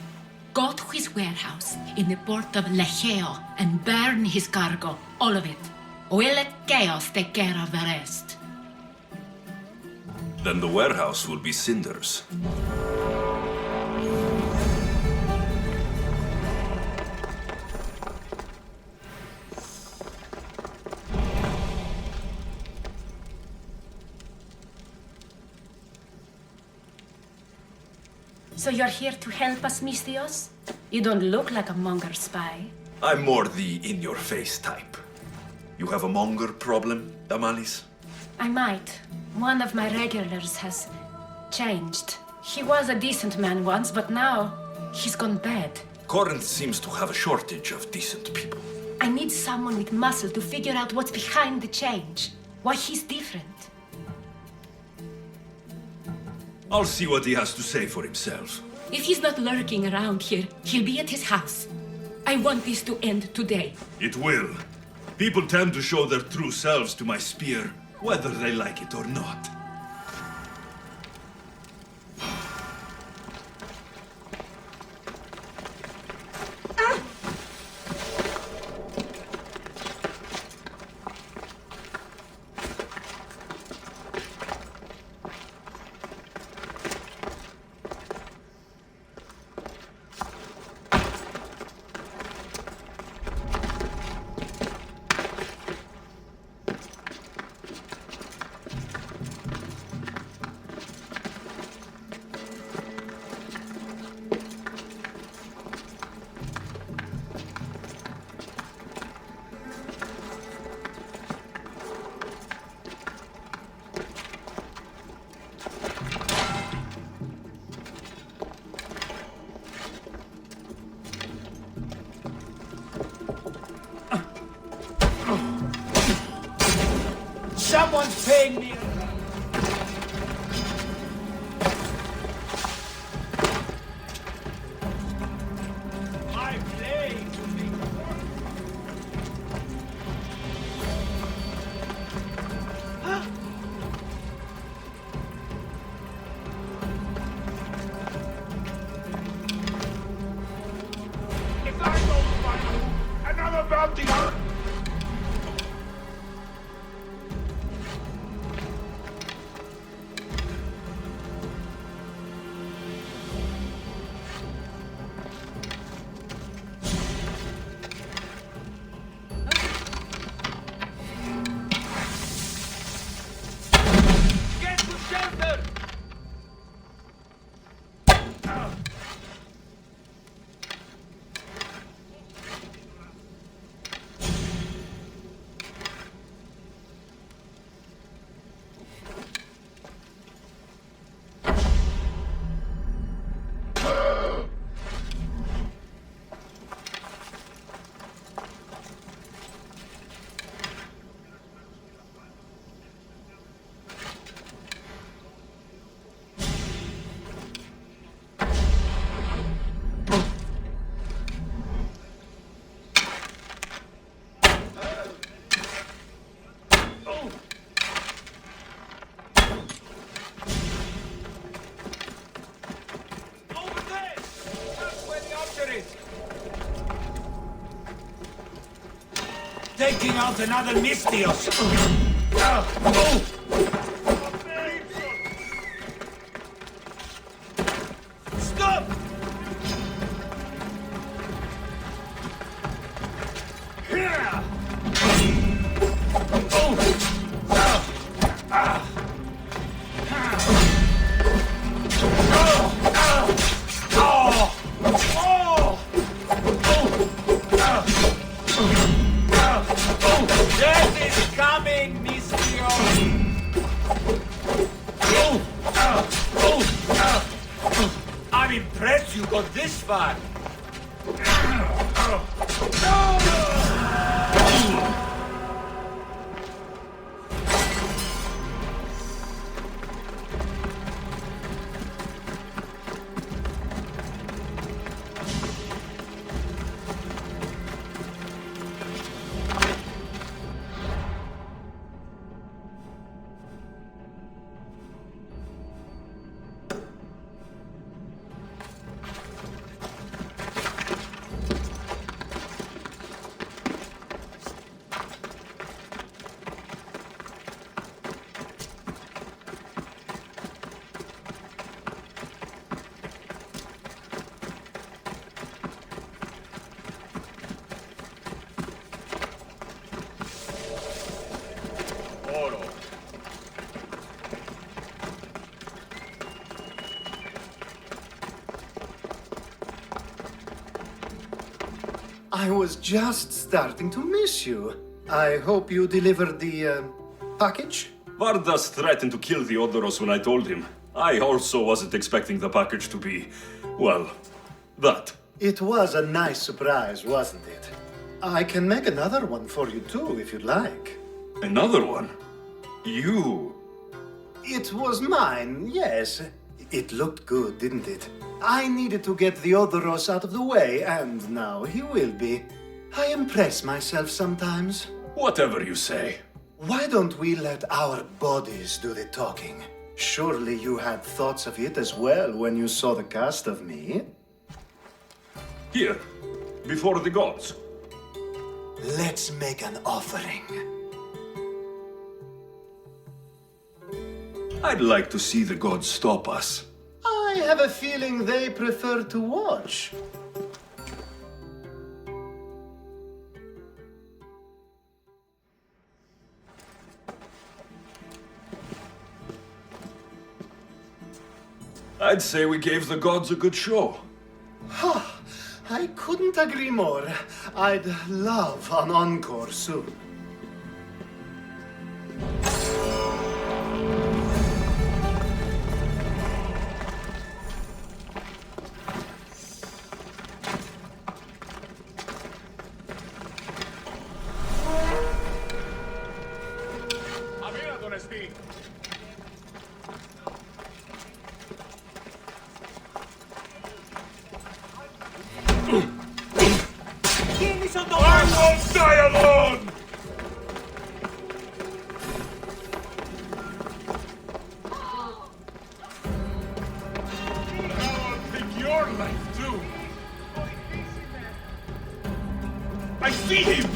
Go to his warehouse in the port of Lecheo and burn his cargo, all of it. We'll let chaos take care of the rest. Then the warehouse will be cinders. So you're here to help us, Misthios? You don't look like a Monger spy. I'm more the in-your-face type. You have a Monger problem, Damalis? I might. One of my regulars has changed. He was a decent man once, but now he's gone bad. Corinth seems to have a shortage of decent people. I need someone with muscle to figure out what's behind the change. Why he's different. I'll see what he has to say for himself. If he's not lurking around here, he'll be at his house. I want this to end today. It will. People tend to show their true selves to my spear, whether they like it or not. Someone's paying me. taking out another Mystios. Stop! Here! Death is coming, Mistio! I'm impressed you got this far. I was just starting to miss you. I hope you delivered the package? Vardas threatened to kill the Odoros when I told him. I also wasn't expecting the package to be, well, that. It was a nice surprise, wasn't it? I can make another one for you too, if you'd like. Another one? You? It was mine, yes. It looked good, didn't it? I needed to get the Odoros out of the way, and now he will be. I impress myself sometimes. Whatever you say. Why don't we let our bodies do the talking? Surely you had thoughts of it as well when you saw the cast of me? Here, before the gods. Let's make an offering. I'd like to see the gods stop us. I have a feeling they prefer to watch. I'd say we gave the gods a good show. I couldn't agree more. I'd love an encore soon. I won't die alone! I'll take your life too. I see him!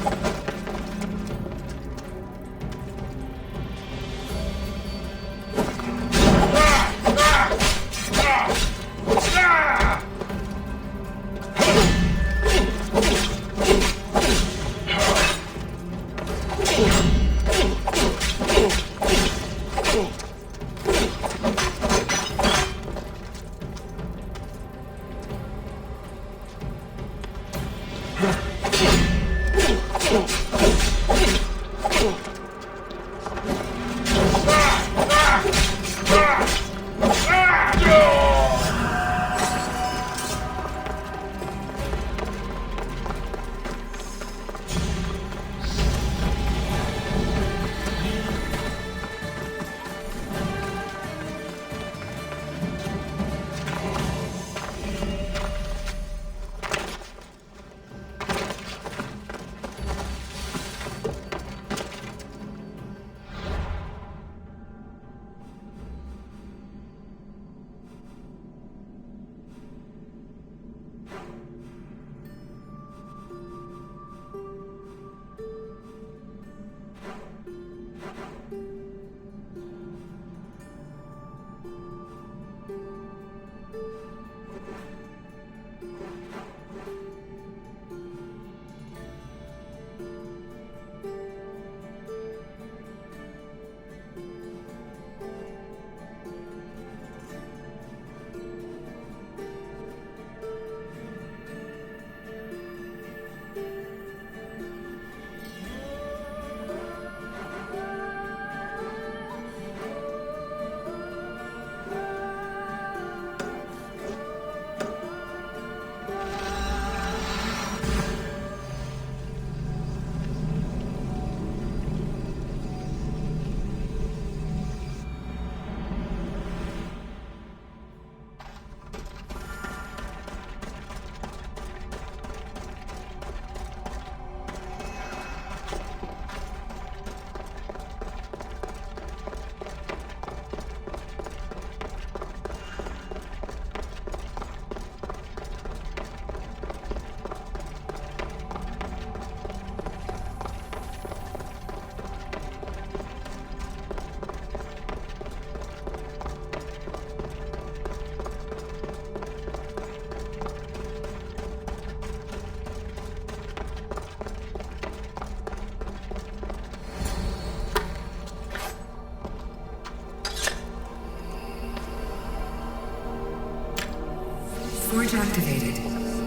Forge activated.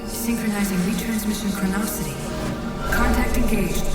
Synchronizing retransmission chronicity. Contact engaged.